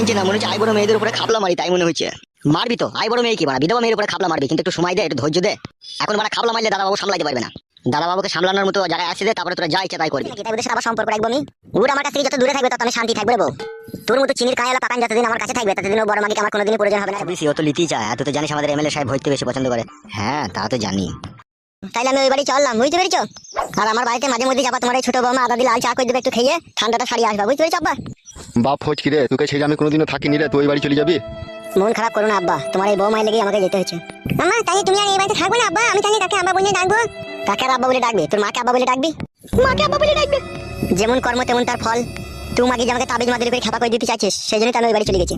মানছে না, মনে হচ্ছে আই বড় মেয়েদের উপরে খাপলা মারি, তাই মনে হচ্ছে। মারবি তো, আই বড় মেয়ে কি বাড়া, বিধবা মেয়ের উপরে খাপলা মারবি, কিন্তু একটু সময় দে, একটু ধৈর্য দে। এখন বাড়া খাপলা মারলে দাদাবাবু সামলাইতে পারবে না। দাদাবাবুকে সামলানোর মতো জায়গায় আসে দে, তারপরে তোরা যা ইচ্ছা তাই করবি। তাই ওদের সাথে আবার সম্পর্ক রাখবো আমি? ওর আমার কাছ থেকে যত দূরে থাকবে তত আমি শান্তি থাকবে বউ। তোর মতো চিনির কাঁয়ালা পাকান যতদিন আমার কাছে থাকবে ততদিন ও বড় মাকে আমার কোনোদিনই প্রয়োজন হবে না। বেশি ও তো লিতেই চায়, এত তো জানিস আমাদের এমএলএ সাহেব হইতে বেশি পছন্দ করে। হ্যাঁ তা তো জানি। তাইলে আমি ওই বাড়ি চললাম, বুঝতে পেরেছো? আর আমার বাড়িতে মাঝে মধ্যে যাবা, তোমার এই ছোট বৌমা আদা দিয়ে লাল চা করে দেবে একটু খেয়ে, ঠান্ডাটা সারিয়ে আসবা, বুঝতে পেরেছো আব্বা? বাপ হচ্ছে কি রে, তোকে ছেড়ে আমি কোনোদিনও থাকিনি রে, তুই ওই বাড়ি চলে যাবি? মন খারাপ করো না আব্বা, তোমার এই বৌমাই লেগে আমাকে যেতে হচ্ছে। আম্মা তাই তুমি আর এই বাড়িতে থাকবে না আব্বা? আমি তাহলে কাকে আব্বা বলে ডাকবো? কাকে আর আব্বা বলে ডাকবে? তোর মাকে আব্বা বলে ডাকবি? মাকে আব্বা বলে ডাকবে? যেমন কর্ম তেমন তার ফল। তুই মাকে যে আমাকে তাবিজ মাদুরি করে খেপা করে দিতে চাইছিস, সেই জন্যই তো আমি ওই বাড়ি চলে গেছি।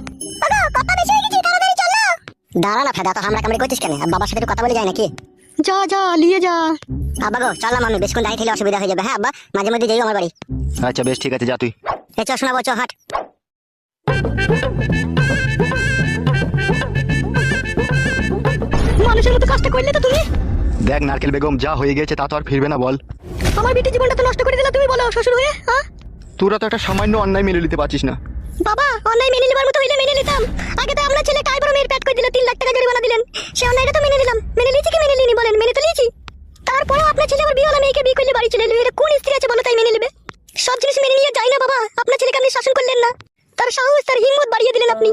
কথা বেশি হয়ে গেছে, তাড়াতাড়ি চলো। দাঁড়া না ফেদা, তো হামরা কামড়ে করছিস কেন? আর বাবার সাথে একটু কথা বলে যায় নাকি? যা যা নিয়ে যা। আব্বা গো চললাম আমি, বেশক্ষণ দাঁড়িয়ে থাকলে অসুবিধা হয়ে যাবে। হ্যাঁ আব্বা, মাঝে মধ্যে যাই আমার বাড়ি। আচ্ছা বেশ ঠিক আছে, যা তুই। এ চ শোনাবো, চ হাট। মানুষের মতো কাজটা করলে তো তুমি। দেখ নারকেল বেগম, যা হয়ে গেছে তা তো আর ফিরবে না, বল। আমার বেটির জীবনটা তো নষ্ট করে দিলা তুমি, বলো শ্বশুর হয়ে। হ্যাঁ তোরা তো একটা সামান্য অন্যায় মেনে নিতে পারছিস না। বাবা, অন্যায় মেনে নেবার মতো হইলে মেনে নিতাম। আগে তো আপনার ছেলে কাই বড় মেয়ের পেট করে দিল, 3 লাখ টাকা জরিমানা দিলেন। সে অন্যায়টা তো মেনে নিলাম। মেনে নিয়েছি কি মেনে নিইনি বলেন? মেনে তো নিয়েছি। তারপরেও আপনার ছেলে আমার বিয়ে হলো, মেয়েকে বিয়ে করলে বাড়ি চলে এলো। এটা কোন স্ত্রী আছে বলো তাই মেনে নেবে? সব জিনিস মেনে নিয়ে যাই না বাবা। আপনার ছেলেকে আপনি শাসন করলেন না, তার সাহস তার হিম্মত বাড়িয়ে দিলেন আপনি।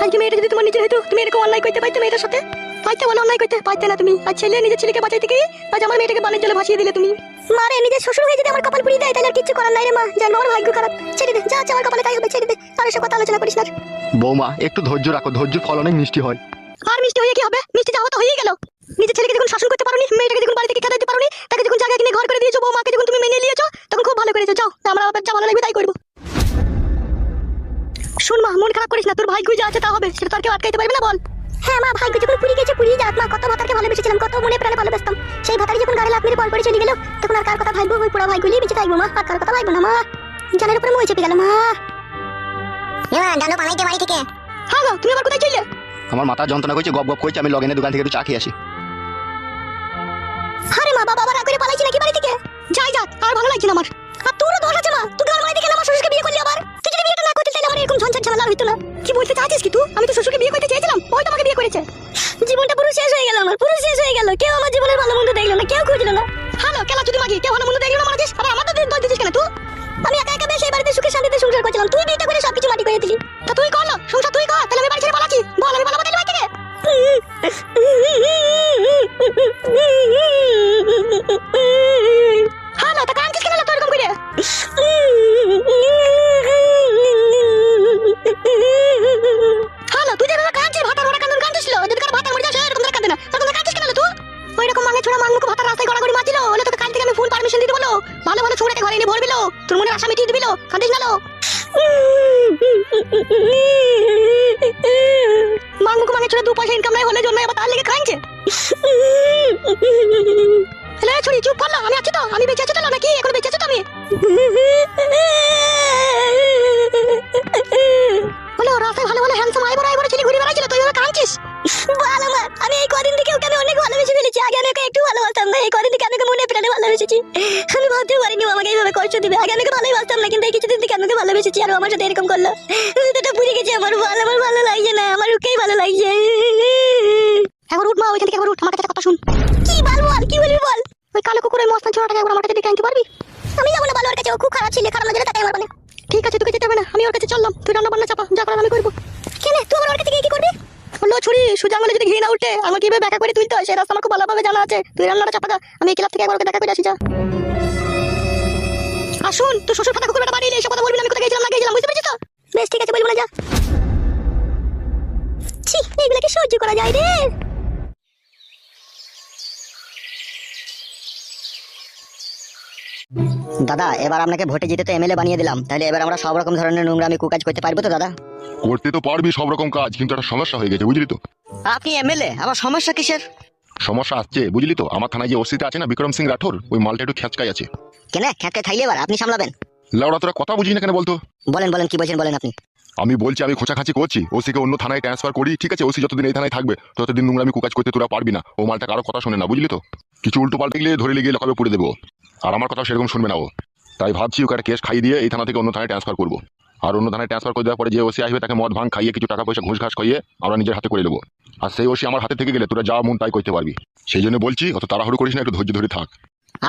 আজকে মেয়েটা যদি তোমার নিজে হতো, তুমি এরকম অন্যায় করতে পারতে মেয়েটার সাথে? পাইতে বলো, অন্যায় করতে পারতে না তুমি। আর ছেলে নিজের ছেলেকে বাঁচাইতে গিয়ে আজ আমার মেয়েটাকে বানের জলে ভাসিয়ে দিলে তুমি। মারে নিজের শ্বশুর হয়ে যদি আমার কপাল পুড়িয়ে দেয় তাহলে আর কিছু করার নাই রে মা। জান আমার ভাগ্য খারাপ, ছেড়ে দে, যা আমার কপালে তাই হবে, ছেড়ে দে। আর এসব কথা আলোচনা করিস না। বৌমা একটু ধৈর্য রাখো, ধৈর্যের ফল অনেক মিষ্টি হয়। আর মিষ্টি হয়ে কি হবে? মিষ্টি যাওয়া তো হয়েই গেল। নিজের ছেলেকে যখন শাসন করতে পারোনি, মেয়েটাকে যখন বাড়ি থেকে খেতে দিতে পারোনি, তাকে যখন জায়গা কিনে ঘর করে দিয়েছো, বৌমাকে যখন তুমি মেনে নিয়েছো, তখন খুব ভালো করেছো। যাও, আমরা আবার যা ভালো লাগবে তাই করবো। শুন মা, মন খারাপ করিস না, তোর ভাগ্য যা আছে তা হবে, সেটা তো আর কেউ আটকাইতে পারবে না, বল। হ্যাঁ মা, ভাগ্য যখন পুড়িয়ে গেছে পুড়িয়ে যাক মা। কত ভাতারকে ভালোবেসেছিলাম, কত মনে প্রাণে ভালোবাসতাম। সেই ভাতারি যখন গাড়ি লাত মেরে বল করে চলে গেল, তখন আর কার কথা ভাববো? ওই পুরো ভাগ্য নিয়ে বেঁচে থাকবো মা, আর কার কথা ভাববো না মা। জানের উপরে মই চেপে গেল মা। ডালো পালাইতে বাড়ি থেকে। হ্যাঁ গো, তুমি আবার কোথায় চললে? আমার মাথা যন্ত্রণা করছে, গপ গপ করছে, আমি লগেনের দোকান থেকে একটু চা খেয়ে আসি। আরে মা, বাবা আবার করে পালাইছি নাকি বাড়ি থেকে? যাই যাক, আর ভালো লাগছে না আমার। আর তোরও দোষ আছে মা, তুই ঘর বাড়ি থেকে আমার শ্বশুরকে বিয়ে করলি আবার। তুই যদি বিয়েটা না করতে তাহলে আমার এরকম ঝঞ্ঝাট ঝামেলা হইতো না। কি বলতে চাইছিস কি তুই? আমি তো শ্বশুরকে বিয়ে করতে চেয়েছিলাম, ওই তোমাকে বিয়ে করেছে। জীবনটা পুরো শেষ হয়ে গেল আমার, পুরো শেষ হয়ে গেল। কেউ আমার জীবনের ভালো মন্দ দেখলো না, কেউ খুঁজলো না। হ্যালো, কেলা যদি মাগি, কেউ ভালো মন্দ দেখলো না মারাছিস, আর আমাদের দোষ দিচ্ছিস কেন তুই? আমি একা একা বেশ এই বাড়িতে সুখে শান্তিতে সংসার করছিলাম, তুই বিয়েটা করে সবকিছু মাটি করে দিলি। তা তুই করলো সংসার, তুই কর, তাহলে আমি বাড়ি ছেড়ে পালাচ্ছি। বল, আমি পালাবো তাহলে বাড়ি থেকে? হ্যালো, তা কাঁদছিস কেন তো এরকম করে? হ্যালো, তুই যেভাবে কাঁদছিস, ভাতার ওরা কান্দন কাঁদছিল, যদি কার ভাতার মরে যাস এরকম করে কাঁদে না, এরকম কাঁদছিস কেন তুই? ওই রকম মাঙ্গে ছোড়া মাঙ্গুকে ভাতার রাস্তায় গড়াগড়ি মারছিল, হলে তোকে কাল থেকে আমি ফুল পারমিশন দিতে বলো। ভালো ভালো ছোড়াকে ঘরে এনে ভরবিলো, তোর মনে আশা মিটিয়ে দিবিলো, কাঁদিস না লো। মাঙ্গুকে মাঙ্গে ছোড়া 2 পয়সা ইনকাম নাই হলে জন্য আবার তার লেগে কাঁদছে। হ্যালো ছড়ি, চুপ করলো, আমি আছি তো, আমি বেঁচে আছি তো নাকি? এখন বেঁচে আছি তো আমি। বলো, রাস্তায় ভালো ভালো হ্যান্ডসাম আইবড় ছেলে ঘুরে বেড়াইছিল, তুই এবার কাঁদছিস? ভালো মা, আমি এই কদিন থেকে ওকে আমি অনেক ভালোবেসে ফেলেছি। আগে আমি ওকে একটু ভালোবাসতাম না, এই কদিন থেকে আমি ওকে মনে প্রাণে ভালোবেসেছি। আমি ভাবতেও পারিনি ও আমাকে এইভাবে কষ্ট দিবে। আগে আমি ওকে ভালোই বাসতাম না, কিন্তু এই কিছুদিন থেকে আমি ওকে ভালোবেসেছি আর ও আমার সাথে এরকম করলো। হৃদয়টা পুড়ে গেছে আমার, আমার ভালো লাগছে না, আমার ওকেই ভালো লাগছে। একবার উঠ মা, ওইখান থেকে একবার উঠ, আমার কাছে কথা শুন। কি বলবো আর কি বলবি বল? ওই কালো কুকুর ওই মস্তান ছোড়াটাকে একবার আমার কাছে ডেকে আনতে পারবি? আমি যাবো না বালুর কাছে, ও খুব খারাপ ছিল, খারাপ নজরে তাকাই আমার মানে। ঠিক আছে, তোকে যেতে হবে না, আমি ওর কাছে চললাম। তুই রান্না বান্না চাপা, যা করার আমি করবো। কেন তুই আমার ওর কাছে গিয়ে কি করবি? বললো ছুরি, সোজা আঙুলে যদি ঘি না উঠে আমার কিভাবে ব্যাখ্যা করে তুলতে হয় সেই রাস্তা আমার খুব ভালোভাবে জানা আছে। তুই রান্নাটা চাপা দা, আমি এই ক্লাব থেকে একবার ওকে দেখা করে আসি, যা। আসুন, তুই শ্বশুর ফাটা কুকুর বেটা বাড়ি এলে এসব কথা বলবি না, আমি কোথায় গেছিলাম না গেছিলাম, বুঝতে পেরেছিস তো? বেশ ঠিক আছে, বলবো না, যা। ছি, এগুলোকে সহ্য করা যায় রে? দাদা, এবার আপনাকে ভোটে জিতে তো এমএলএ বানিয়ে দিলাম, তাহলে এবার আমরা সব রকম ধরনের নোংরামি কুকাজ করতে পারবো তো দাদা? করতে তো পারবি সব রকম কাজ, কিন্তু একটা সমস্যা হয়ে গেছে, বুঝলি তো? আপনি এমএলএ, আবার সমস্যা কিসের? সমস্যা আসছে বুঝলি তো, আমার থানায় যে ওসিটা আছে না, বিক্রম সিং রাঠোর, ওই মালটা একটু খেঁচকাই আছে। কেন খেঁচকে থাইলে এবার আপনি সামলাবেন? লাউড়া তোরা কথা বুঝি না কেন বলতো? বলেন বলেন, কি বলছেন বলেন আপনি। আমি বলছি আমি খোঁচাখাঁচি করছি, ওসিকে অন্য থানায় ট্রান্সফার করি, ঠিক আছে? ওসি যতদিন এই থানায় থাকবে ততদিন নোংরামি কুকাজ করতে তোরা পারবি না। ও মালটা কারো কথা শোনে না, বুঝলি তো? কিছু উল্টো পাল্টে গেলে ধরে লেগে লকাবে পুড়ে দেবো, আর আমার কথা সেরকম শুনবে না ও। তাই ভাবছি ওকে একটা কেস খাইয়ে দিয়ে এই থানা থেকে অন্য থানায় ট্রান্সফার করবো। আর অন্য থানায় ট্রান্সফার করে দেওয়ার পরে যে ওসি আসবে তাকে মদ ভাঙ খাইয়ে কিছু টাকা পয়সা ঘুষ ঘাস খাইয়ে আমরা নিজের হাতে করে নেবো। আর সেই ওসি আমার হাতে থেকে গেলে তোরা যা মন তাই করতে পারবি। সেই জন্য বলছি অত তাড়াহুড়ো করিস না, একটু ধৈর্য ধরে থাক।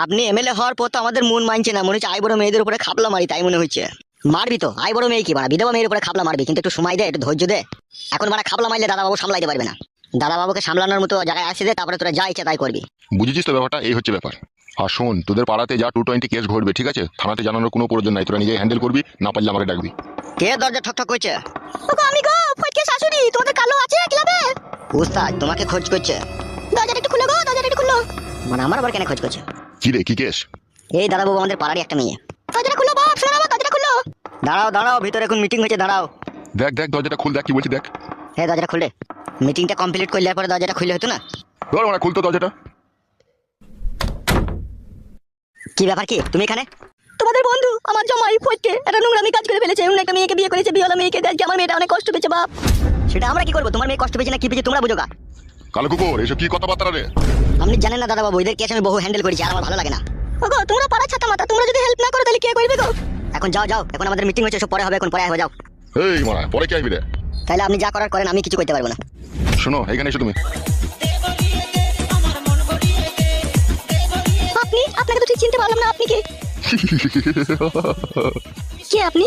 আপনি এমএলএ হওয়ার পর তো আমাদের মন মানছে না, মনে হচ্ছে আই বড় মেয়েদের উপরে খাপলা মারি, তাই মনে হচ্ছে। মারবি তো, আই বড় মেয়ে কি মারা, বিধবা মেয়ের উপরে খাপলা মারবি, কিন্তু একটু সময় দে, একটু ধৈর্য দে। এখন মারা খাপলা মারলে দাদাবাবু সামলাইতে পারবে না। দাদাবাবুকে সামলানোর মতো জায়গায় আসে দে, তারপরে তোরা যা ইচ্ছা তাই করবি। বুঝেছিস তো ব্যাপারটা? এই হচ্ছে ব্যাপার। আর শোন, তোদের পাড়াতে যা 220 কেস ঘটবে, ঠিক আছে, থানাতে জানানোর কোনো প্রয়োজন নাই, তোরা নিজে হ্যান্ডেল করবি, না পারলে আমাকে ডাকবি। কে দরজা ঠক ঠক করছে? ওগো আমি গো, ফটকে শাশুড়ি, তোমাদের কালো আছে ক্লাবে? উস্তাদ তোমাকে খোঁজ করছে। দরজাটা একটু খুলো গো, দরজাটা একটু খুলো। মানে আমার আবার কেন খোঁজ করছে? কি রে, কি কেস? এই দাদাবাবু আমাদের পাড়ারই একটা মেয়ে। দরজাটা খুলো বাপ, শোনো বাবা, দরজাটা খুলো। দাঁড়াও দাঁড়াও, ভিতরে এখন মিটিং হয়েছে, দাঁড়াও। দেখ দেখ দরজাটা খুল, দেখ কি বলছি দেখ। হ্যাঁ দরজাটা খুলে, মিটিংটা কমপ্লিট করলে পরে দরজাটা খুললে হতো না? ধর মানে খুলতো দরজাটা। কি ব্যাপার, কি তুমি এখানে? তোমাদের বন্ধু আমার জামাই ফটকে একটা নোংরামি কাজ করে ফেলেছে, অন্য একটা মেয়েকে বিয়ে করেছে, বিয়েওয়ালা মেয়েকে। আজকে আমার মেয়েটা অনেক কষ্ট পেয়েছে বাপ। সেটা আমরা কি করবো? তোমার মেয়ে কষ্ট পেয়েছে না কি পেয়েছে তোমরা বুঝো গা। কালো কুকুর, এসব কি কথাবার্তা রে? আপনি জানেন না দাদাবাবু, এদের কেস আমি বহু হ্যান্ডেল করেছি, আর আমার ভালো লাগে না। ওগো তোমরা পাড়া ছাতা মাতা, তোমরা যদি হেল্প না করো তাহলে কে করবে গো? এখন যাও যাও, এখন আমাদের মিটিং হচ্ছে, সব পরে হবে, এখন পরে হবে, যাও। এই মারা, পরে কি আসবি রে? তাহলে আপনি যা করার করেন, আমি কিছু করতে পারবো না। শোনো, এখানে এসো তুমি। আপনি? আপনাকে তো ঠিক চিনতে পারলাম না, আপনি কে? কে আপনি?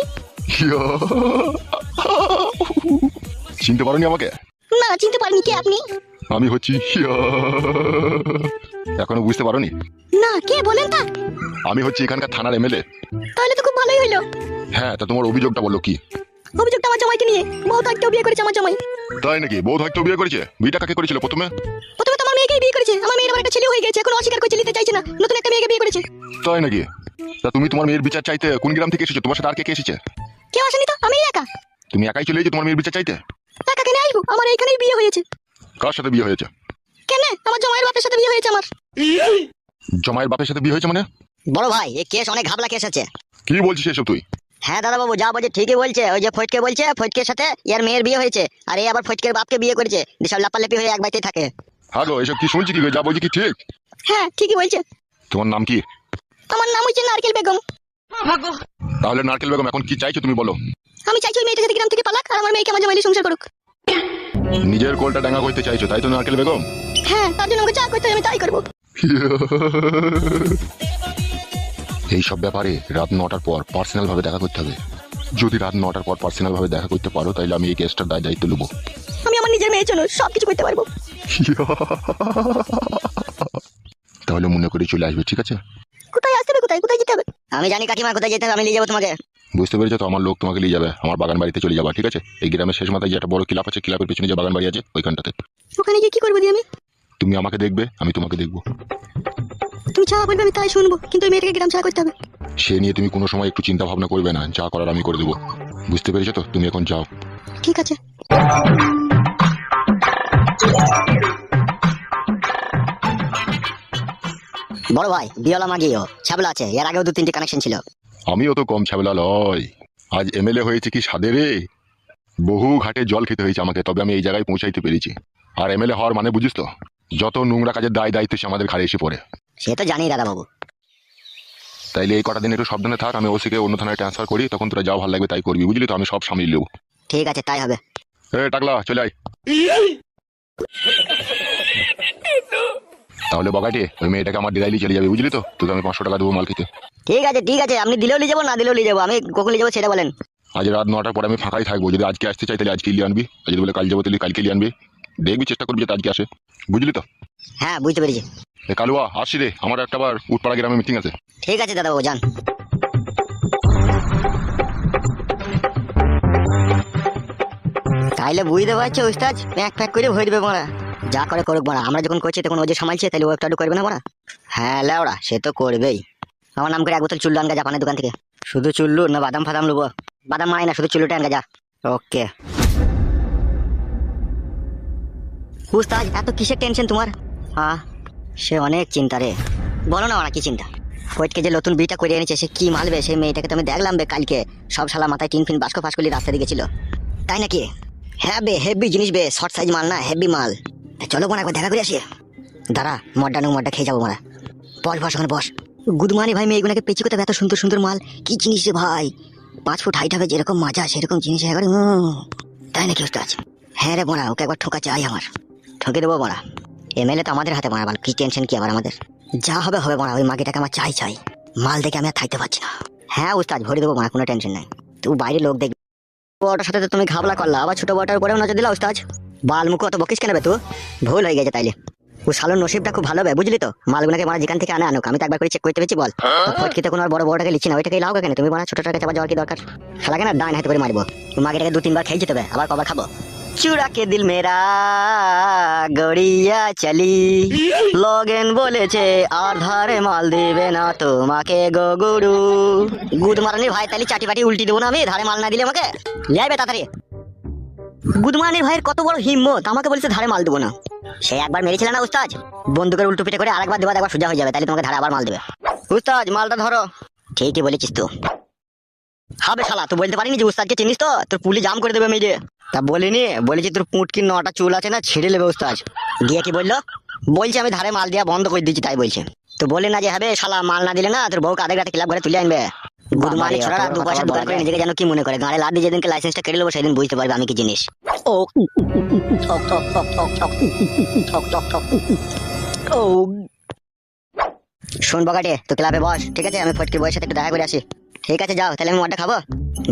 চিনতে পারোনি আমাকে? না চিনতে পারিনি, কে আপনি? আমি হচ্ছি এখনো বুঝতে পারোনি? না কে বলেন তা? আমি হচ্ছি এখানকার থানার এমএলএ। তাহলে তো খুব ভালোই হইলো। হ্যাঁ, তা তোমার অভিযোগটা বলো কি? অভিযোগটা আমার জামাইকে নিয়ে। বউ থাকতেও বিয়ে করেছে আমার জামাই। তাই নাকি? বউ হয়তো বিয়ে করেছে? বিয়েটা কাকে করেছিল প্রথমে? প্রথমে তো আমার মেয়েকেই বিয়ে করেছে। আমার মেয়ের আবার একটা ছেলে হয়ে গেছে, এখন অস্বীকার করছে, নিতে চাইছে না, নতুন একটা মেয়েকে বিয়ে করেছে। তাই নাকি? তা তুমি তোমার মেয়ের বিচার চাইতে কোন গ্রাম থেকে এসেছো? তোমার সাথে আর কে কে এসেছে? কেউ আসেনি তো, আমি একা। তুমি একাই চলে এসেছো তোমার মেয়ের বিচার চাইতে? একা কেন আসবো? আমার এইখানেই বিয়ে হয়েছে। কার সাথে বিয়ে হয়েছে? কেন? আমার জামাইয়ের বাপের সাথে বিয়ে হয়েছে আমার। জমায়ের বাপের সাথে বিয়ে হয়েছে মানে? বড় ভাই, এই কেস অনেক ঘাবলা কেস আছে। কি বলছিস এসব তুই? হ্যাঁ দাদাবাবু, যা বলছে ঠিকই বলছে। ওই যে ফটকে বলছে ফটকের সাথে ইয়ার মেয়ের বিয়ে হয়েছে, আর এই আবার ফটকের বাপকে বিয়ে করেছে, সব লাপালাপি হয়ে এক বাড়িতেই থাকে। হ্যাঁ গো, এসব কি শুনছি? কি গো, যা বলছি কি ঠিক? হ্যাঁ ঠিকই বলছে। তোমার নাম কি? আমার নাম হচ্ছে নারকেল বেগম। তাহলে নারকেল বেগম, এখন কি চাইছো তুমি বলো? আমি চাইছি ওই মেয়েটা যাতে গ্রাম থেকে পালাক, আর আমার মেয়েকে আমার জামাইলি সংসার করুক। নিজের কোলটা ডাঙ্গা করতে চাইছো, তাই তো নারকেল বেগম? হ্যাঁ, তার জন্য আমাকে যা করতে হয় আমি তাই করবো। এই সব ব্যাপারে রাত 9টার পর পার্সোনাল ভাবে দেখা করতে হবে। যদি রাত 9টার পর পার্সোনাল ভাবে দেখা করতে পারো, তাহলে আমি এই কেসটার দায়িত্ব নেবো। আমি আমার নিজের মেয়ের জন্য সবকিছু করতে পারবো। তাহলে মনে করে চলে আসবে, ঠিক আছে? কোথায় আসতে হবে, কোথায় কোথায় যেতে হবে? আমি জানি কাকিমা কোথায় যেতে হবে, আমি নিয়ে যাবো তোমাকে। বুঝতে পেরেছো তো? আমার লোক তোমাকে নিয়ে যাবে, আমার বাগান বাড়িতে চলে যাবা, ঠিক আছে? এই গ্রামের শেষ মাথায় যে একটা বড় ক্লাব আছে, ক্লাবের পেছনে যে বাগান বাড়ি আছে, ওইখানটাতে। ওখানে গিয়ে কি করবো দিয়ে আমি? তুমি আমাকে দেখবে, আমি তোমাকে দেখবো। তুমি যা বলবে আমি তাই শুনবো, কিন্তু ওই মেয়েটাকে গ্রাম ছাড়া করতে হবে। সে নিয়ে তুমি কোনো সময় একটু চিন্তা ভাবনা করবে না, যা করার আমি করে দেবো। বুঝতে পেরেছো তো? তুমি এখন যাও। ঠিক আছে। বড় ভাই, বিয়লা মাগিও ছাবলা আছে, এর আগেও 2-3টি কানেকশন ছিল। আমিও তো কম ছাবেলা লয়। আজ এমএলএ হয়েছে কি সাদে রে! বহু ঘাটে জল খেতে হয়েছে আমাকে, তবে আমি এই জায়গায় পৌঁছাইতে পেরেছি। আর এমএলএ হওয়ার মানে বুঝিস তো? যত নোংরা কাজের দায় দায়িত্ব সে আমাদের ঘাড়ে এসে পড়ে। সে তো জানি দাদাবাবু। তাইলে এই কটা দিন একটু সাবধানে থাক, আমি ওসিকে অন্য থানায় ট্রান্সফার করি, তখন তোরা যাও ভালো লাগবে তাই করবি, বুঝলি তো? আমি সব সামলিয়ে নেবো। ঠিক আছে, তাই হবে। টাকলা চলে আয়। তাহলে বগাটে ওই মেয়েটাকে আমার ডিরাইলি চলে যাবে, বুঝলি তো? তোকে আমি 500 টাকা দেবো মাল খেতে। ঠিক আছে ঠিক আছে, আপনি দিলেও নিয়ে যাবো, না দিলেও নিয়ে যাবো, আমি কখন নিয়ে যাবো সেটা বলেন। আজ রাত 9টার পরে আমি ফাঁকাই থাকবো। যদি আজকে আসতে চাই তাহলে আজকে লিয়ে আনবি, আর যদি বলে কাল যাবো তাহলে কালকে লিয়ে আনবি। দেখবি, চেষ্টা করবি যাতে আজকে আসে, বুঝলি তো? হ্যাঁ বুঝতে পেরেছি। কালুয়া আসছি রে, আমার একটা বার উঠপাড়া গ্রামে মিটিং আছে। ঠিক আছে দাদাবাবু, যান। তাইলে বুঝতে পারছো উস্তাদ, প্যাক প্যাক করে ভরে দেবে মারা। যা করে করুক মারা, আমরা যখন করছি তখন ও যে সামালছে, তাহলে ও একটু করবে না মারা? হ্যাঁ লেওড়া, সে তো করবেই। আমার নাম করে 1 বোতল চুল্লু আনগা জাপানের দোকান থেকে। শুধু চুল্লু না বাদাম ফাদাম লুবো? বাদাম মানাই না, শুধু চুল্লুটা আনগা যা। ওকে উস্তাদ, এত কিসের টেনশন তোমার? হ্যাঁ, সে অনেক চিন্তা রে। বলো না মারা, কি চিন্তা? ফটকে যে নতুন বিটা করে এনেছে, সে কি মালবে? সেই মেয়েটাকে তো আমি দেখলাম বে কালকে, সব শালা মাথায় টিন ফিন বাস্ক ফাঁস করলি রাস্তা দিকে ছিল। তাই নাকি? হ্যাঁ বে, হেভি জিনিস বে, শর্ট সাইজ মাল না, হেভি মাল। চলো বোন একবার দেখা করে আসি। দাঁড়া, মডটা খেয়ে যাবো মারা। বস বস, ওখানে বস। গুদমানি ভাই, মেয়েগুলোকে পেঁচি করতে এত সুন্দর সুন্দর মাল, কি জিনিস রে ভাই! 5 ফুট হাইট হবে যেরকম মাজা সেরকম জিনিস একবার তাই নাকি উস্তাদ? হ্যাঁ রে বড়া, ওকে একবার ঠোকা চাই আমার। ঠকে দেবো বড়া, এমএলএ তো আমাদের হাতে বড়া, কি টেনশন কি আবার আমাদের? যা হবে হবে বড়া, ওই মাগিটাকে আমার চাই। মাল দেখে আমি আর থাকতে পারছি না। হ্যাঁ উস্তাদ, ভরে দেবো বড়া, কোনো টেনশন নাই। তুই বাইরে লোক দেখবি। বড়টার সাথে তো তুমি ঘাবলা করলা, আবার ছোট বড়টার উপরেও নজর দিলা উস্তাদ। বাল মুখ অত বকিস কেন বে তুই? ভুল হয়ে গেছে তাইলে। ও শালোর নসিবটা খুব ভালো হবে, বুঝলি তো? মালগুনাকে মারা যেখান থেকে আনুক, আমি তো একবার করে চেক করতে পেরেছি। বল ফটকিতে কোনো আর বড়টাকে লিখছি না, ওইটাকে লাও কেন তুমি? বড় ছোটটাকে চাপা যাওয়ার কি দরকার? শালাকে না ডাইন হাতে করে মারবো। মাগিটাকে 2-3 বার খেয়ে যেতে হবে, আবার কবার খাবো? চুরা কে দিল মেরা গড়িয়া চলি, লগেন বলেছে আর ধারে মাল দিবে না তোমাকে গো গুরু। গুদ মারানি ভাই, তাহলে চাটি পাটি উল্টি দেবো না আমি, ধারে মাল না দিলে আমাকে। যাইবে তাড়াতাড়ি। গুদমারানির ভাইয়ের কত বড় হিম্মত, আমাকে বলেছে ধারে মাল দেবো না। সে একবার মেরেছিল না উস্তাদ, বন্দুকের উল্টো পিঠে করে আরেকবার দেবা, একবার সোজা হয়ে যাবে, তাহলে তোমাকে ধারে আবার মাল দেবে। উস্তাদ মালটা ধরো। ঠিকই বলেছিস তো। হবে শালা, তুই বলতে পারিনি যে উস্তাদকে চিনিস তো? তোর পুলি জাম করে দেবে মেয়ে। তা বলিনি, বলেছি তোর পুটকির 9টা চুল আছে না, ছিঁড়ে নেবে উস্তাদ। দিয়ে কি বললো? বলছে আমি ধারে মাল দেওয়া বন্ধ করে দিচ্ছি, তাই বলছে। তো বলে না যে হবে শালা, মাল না দিলে না তোর বউকে আধেক রাতে ক্লাব ঘরে তুলে আনবে। গুদমানি ছোড়া 2 পয়সা দোকান করে নিজেকে যেন কি মনে করে। গাড়ি লাদ দিয়ে যেদিনকে লাইসেন্সটা কেটে নেবো সেদিন বুঝতে পারবে আমি কি জিনিস। ও ঠক ঠক ঠক ঠক ঠক ঠক ঠক ঠক। ও শোন বগাটে, তুই ক্লাবে বস, ঠিক আছে? আমি ফটকির বউয়ের সাথে একটু দেখা করে আসি। ঠিক আছে যাও, তাহলে আমি মদটা খাবো।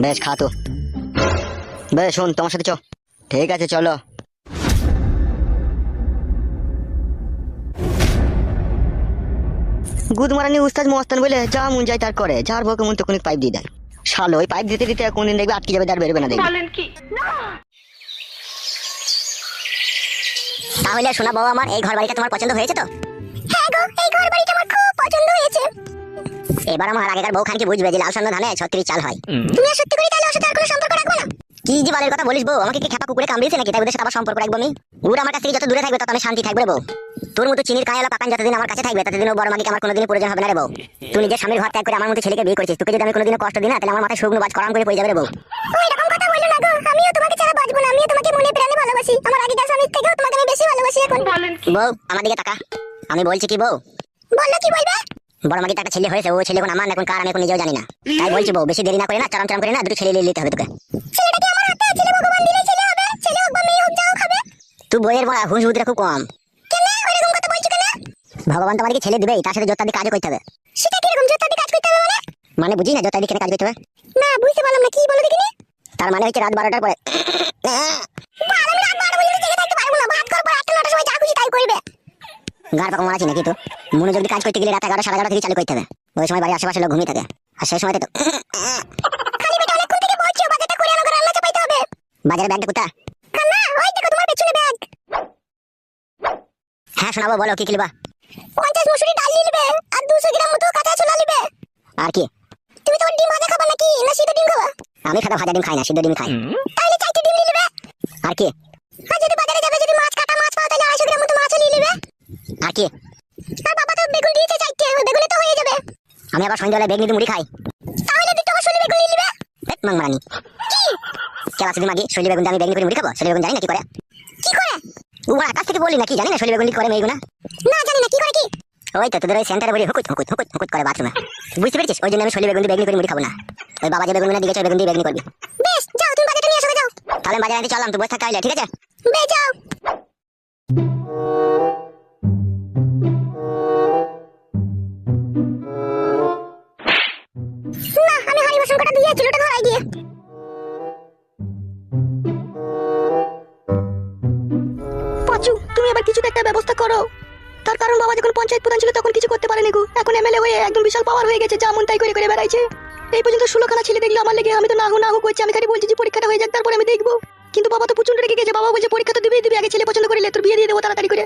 বেশ খা তো। বেশ শোন, তোমার সাথে চ। ঠিক আছে চলো। গুদমারানি উস্তাদ মস্তান বলে যা মন যায় তার করে, যার বউকে মন তখন পাইপ দিয়ে দেয়। শালো ওই পাইপ দিতে দিতে কোনদিন দেখবে আটকে যাবে, আর বেরোবে না দেখবে। তাহলে শোনা বাবা, আমার এই ঘর বাড়িটা তোমার পছন্দ হয়েছে তো? হ্যাঁ গো, এই ঘর বাড়িটা আমার খুব পছন্দ হয়েছে। এবার আমার আগেকার বউ খানকে বুঝবে যে লাল সন্ধ্যা ধানে 36 চাল হয়। তুমি আর সত্যি করে তাহলে ওর সাথে আর কোনো সম্পর্ক রাখবে না? কি যে বালের কথা বলিস বউ, আমাকে কি খেপা কুকুরে কামড়িয়েছে নাকি তাই ওদের সাথে আবার সম্পর্ক রাখবো আমি? ওরা আমার কাছ থেকে যত দূরে থাকবে তত আমি শান্তি থাকবে বউ। তোর মতো চিনির কাঁয়ালা পাকান যতদিন আমার কাছে থাকবে ততদিন বড় মাগিকে আমার কোনোদিনই প্রয়োজন হবে না রে বউ। তুই নিজের স্বামীর ঘর ত্যাগ করে আমার মতো ছেলেকে বিয়ে করেছিস, তোকে যদি আমি কোনোদিনও কষ্ট দিই না তাহলে আমার মাথায় শুকনো বাজ করাম করে পড়ে যাবে রে বউ। ওই রকম কথা বলো না গো, আমিও তোমাকে ছাড়া বাঁচবো না। আমিও তোমাকে মনে প্রাণে ভালোবাসি। আমার আগেকার স্বামীর থেকেও তোমাকে আমি বেশি ভালোবাসি এখন। বউ আমার দিকে তাকা, আমি বলছি কি বউ? বলো কি বলবে? বড় মাগির একটা ছেলে হয়েছে, ও ছেলে এখন আমার না এখন কার আমি এখন নিজেও জানি না। তাই বলছি বউ, বেশি দেরি না করে না, চরম চরম করে না, 2টো ছেলে নিয়ে নিতে হবে তোকে। ছেলেটা কি আমার হাতে? ছেলে ভগবান দিলে ছেলে হবে। ছেলে হোক বা মেয়ে হোক, যাও খাবে। তুই বইয়ের বড় হুঁশ বুদ্ধিটা খুব কম। কেন ওইরকম কথা বলছো কেন? ভগবান তোমাকে ছেলে দিবেই, তার সাথে জোরদার দিয়ে কাজও করতে হবে। সেটা কি রকম জোরদার দিয়ে কাজ করতে হবে মানে? মানে বুঝি না, জোরদার দিয়ে কেন কাজ করতে হবে? না বুঝতে পারলাম না, কি বলো দেখিনি? তার মানে হচ্ছে রাত 12টার পরে। বাল, আমি রাত 12টা পর্যন্ত জেগে থাকতে পারবো না। ভাত খাওয়ার পর 8টা 9টার সময় যা খুশি তাই করবে। গাড় পাকা মারাছি নাকি? তো মনোযোগ দিয়ে কাজ করতে গেলে রাত 11 সাড়ে 11 থেকে চালু করতে হবে। ওই সময় বাড়ির আশেপাশে লোক ঘুমিয়ে থাকে, আর সেই সময়তে তো খালি পেটে অনেকক্ষণ থেকে বলছো বাজারটা করে আমাকে রান্না চাপাইতে হবে। বাজারে ব্যাগটা কোথা? কান্না, ওই দেখো তোমার পেছনে ব্যাগ। হ্যাঁ শোনাবো, বলো কি কিনবা? 50 মসুরি ডাল নিবে আর 200 গ্রাম মতো কাঁচা ছোলা নিবে। আর কি? তুমি তো ডিম ভাজা খাবা নাকি না সিদ্ধ ডিম খাবা? আমি খাতা ভাজা ডিম খাই না, সিদ্ধ ডিম খাই। তাহলে 4টি ডিম নিবে। আর কি? আর যদি বাজারে যাবে, যদি মাছ কাটা মাছ পাও তাহলে 250 গ্রাম মতো মাছও নিয়ে নিবে। আর কি? আর বাবা তো বেগুন দিয়েছে 4টে, ওই বেগুনে তো হয়ে যাবে। আমি আবার সন্ধ্যাবেলা বেগ নিতে মুড়ি খাই। তাহলে 2 টাকা শৈলী বেগুন নিয়ে নিবে। মাং মারানি কি? কেলা শুধু মাগি শৈলী বেগুন দিয়ে আমি বেগ নিয়ে মুড়ি খাবো? শৈলী বেগুন জানি না কি করে? কি করে? ও আকাশ থেকে বলি নাকি জানি না শৈলী বেগুন কি করে মেয়েগুনা? না জানি না, কি করে কি? ওই তো তোদের ওই সেন্টারে বলি হুকুত হুকুত হুকুত হুকুত করে বাথরুমে। বুঝতে পেরেছিস? ওই জন্য আমি শৈলী বেগুন দিয়ে বেগ নিয়ে মুড়ি খাবো না। ওই বাবা যে বেগুন না দিয়েছে বেগুন দিয়ে বেগ নিয়ে করবি। বেশ, যাও তুমি বাজারটা নিয়ে এসো, যাও। তাহলে বাজারে আনতে চললাম, তুই বসে থাক তাহলে, ঠিক আছে? বেশ যাও। না, আমি হাড়ি বাসন কটা দিয়ে চুলোটা ধরাই দিয়ে। পাঁচু, তুমি আবার কিছু একটা ব্যবস্থা করো। তার কারণ বাবা যখন পঞ্চায়েত প্রধান ছিল তখন কিছু করতে পারেনি গো। এখন এমএলএ হয়ে একদম বিশাল পাওয়ার হয়ে গেছে, যা মন তাই করে করে বেড়াইছে। এই পর্যন্ত 16খানা ছেলে দেখলো আমার লেগে, আমি তো না হু করছি। আমি খালি বলছি যে পরীক্ষাটা হয়ে যাক, তারপরে আমি দেখবো। কিন্তু বাবা তো প্রচন্ড রেগে গেছে। বাবা বলছে পরীক্ষা তো দিবি, আগে ছেলে পছন্দ করলে তোর বিয়ে দিয়ে দেবো তাড়াতাড়ি করে।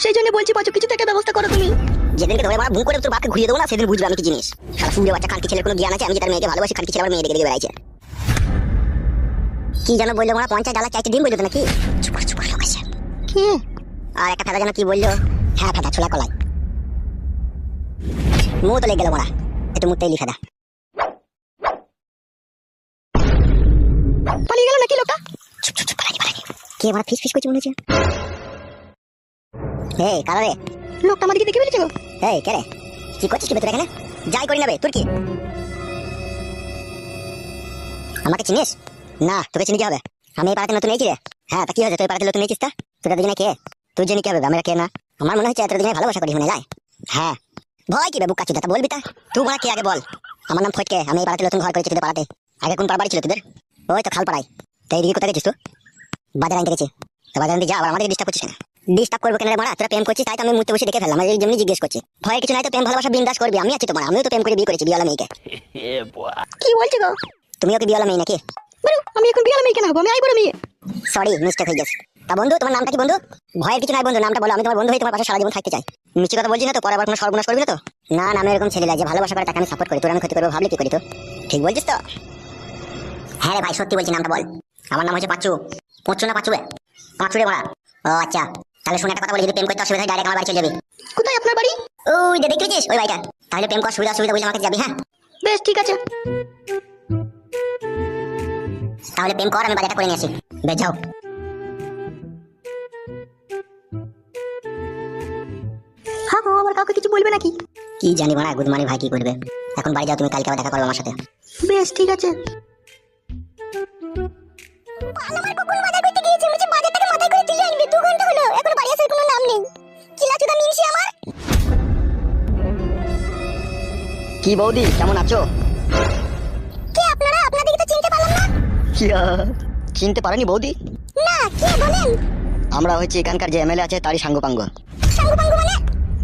সেই জন্য বলছি পাঁচু, কিছু একটা ব্যবস্থা করো তুমি। যেদিনকে ধরে মারা ভুল করে তোর বাপকে ঘুরিয়ে দেবো না, সেদিন বুঝবে আমি কি জিনিস। সারা সুন্দর বাচ্চা খানকি ছেলের কোনো জ্ঞান আছে? আমি যে তার মেয়েকে ভালোবাসি, খানকি ছেলে আমার মেয়ে দেখে বেড়াইছে। কি যেন বললো মারা? 50 ডালা 4টি ডিম বললো তো নাকি? চুপ চুপ আছে কি? আর একটা ফেদা যেন কি বললো? হ্যাঁ ফেদা, ছোলা কলাই। মুখ তো লেগে গেল মারা, একটু মুখটাই লিখে দা। পালিয়ে গেল নাকি লোকটা? চুপ চুপ পালানি পালানি। কে মারা ফিস ফিস করছে মনে হচ্ছে? এই কারা রে? লোকটা আমাদেরকে দেখে ফেলেছে গো। এই কে রে? কি করছিস কি ভেতরে এখানে? যাই করি না বে, তোর কি? আমাকে চিনিস? না, তোকে চিনি কি হবে? আমি এই পাড়াতে নতুন এসেছি রে। হ্যাঁ, তা কি হয়েছে? তুই এই পাড়াতে নতুন এসেছিস? তা তোরা দুজনে কে? তুই জেনে কি হবে? আমরা কে না? আমার মনে হচ্ছে তোরা দুজনে ভালোবাসা করিস মনে যায়। হ্যাঁ, ভয় কি বে বুক কাচ্ছি, তা বলবি তা? তুই বলা কি আগে বল। আমার নাম ফটকে, আমি এই পাড়াতে নতুন ঘর করেছি তোদের পাড়াতে। আগে কোন পাড়া বাড়ি ছিল তোদের? ওই তো খালপাড়ায়। তাই এদিকে কোথায় গেছিস তুই? বাজার আনতে গেছি। তা বাজার আনতে যা, আবার আমাদের ডিস্টার্ব করছিস না। ডিস্টার্ব করবো কেন রে মারা? তোরা প্রেম করছিস তাই তো আমি মুহূর্তে বসে দেখে ফেললাম। আমি যেমনি জিজ্ঞেস করছি, ভয় কিছু নাই তো, প্রেম ভালোবাসা বিন্দাস করবি। আমি আছি তোমার, আমিও তো প্রেম করে বিয়ে করেছি বিয়ালা মেয়েকে। কি বলছো গো? তুমিও কি বিয়ালা মেয়ে নাকি? বলো, আমি এখন বিয়ালা মেয়ে কেন হবো? আমি আই বড় মেয়ে। সরি, মিস্টেক হয়ে গেছে। তা বন্ধু, তোমার নামটা কি বন্ধু? ভয়ের কিছু নাই বন্ধু, নামটা বলো। আমি তোমার বন্ধু হয়ে তোমার পাশে সারা জীবন থাকতে চাই। মিষ্টি কথা বলছি না তো? পরে আবার কোনো সর্বনাশ করবি না তো? না না, আমি এরকম ছেলে লাগে ভালোবাসা করে তাকে আমি সাপোর্ট করি। তোর আমি ক্ষতি করবো ভাবলি কি করি তো? ঠিক বলছিস তো? হ্যাঁ রে ভাই, সত্যি বলছি। নামটা বল। আমার নাম হচ্ছে পাঁচু। পঁচু না পাঁচু? পাঁচু রে মারা। ও আচ্ছা, তাহলে শুনে একটা কথা বলি, যদি প্রেম করতে অসুবিধা হয় ডাইরেক্ট আমার বাড়ি চলে যাবি। কোথায় আপনার বাড়ি? ওই যে দেখতে পেয়েছিস ওই বাড়িটা। তাহলে প্রেম করার সুবিধা অসুবিধা বুঝে আমাকে যাবি। হ্যাঁ বেশ ঠিক আছে। তাহলে প্রেম কর, আমি বাজারটা করে নিয়ে আসি। বেশ যাও। হ্যাঁ গো, আমার কাউকে কিছু বলবে নাকি? কি জানি মারা, গুদমানি ভাই কি করবে। এখন বাড়ি যাও তুমি, কালকে আবার দেখা করবে আমার সাথে। বেশ ঠিক আছে। আমার কখন বাজার করতে গিয়েছে, আমি যে বাজারটাকে মাথায় করে তুলে আনবে। 2 ঘন্টা হলো, এখন বাড়ি আসার কোনো নাম নেই। চিলাচুদা মিনছি আমার। কি বৌদি, কেমন আছো? কে আপনারা? আপনাদেরকে তো চিনতে পারলাম না। চিনতে পারেনি বৌদি? না, কে বলেন? আমরা হচ্ছে এখানকার যে এমএলএ আছে তারই সাঙ্গপাঙ্গ। সাঙ্গুপাঙ্গু মানে?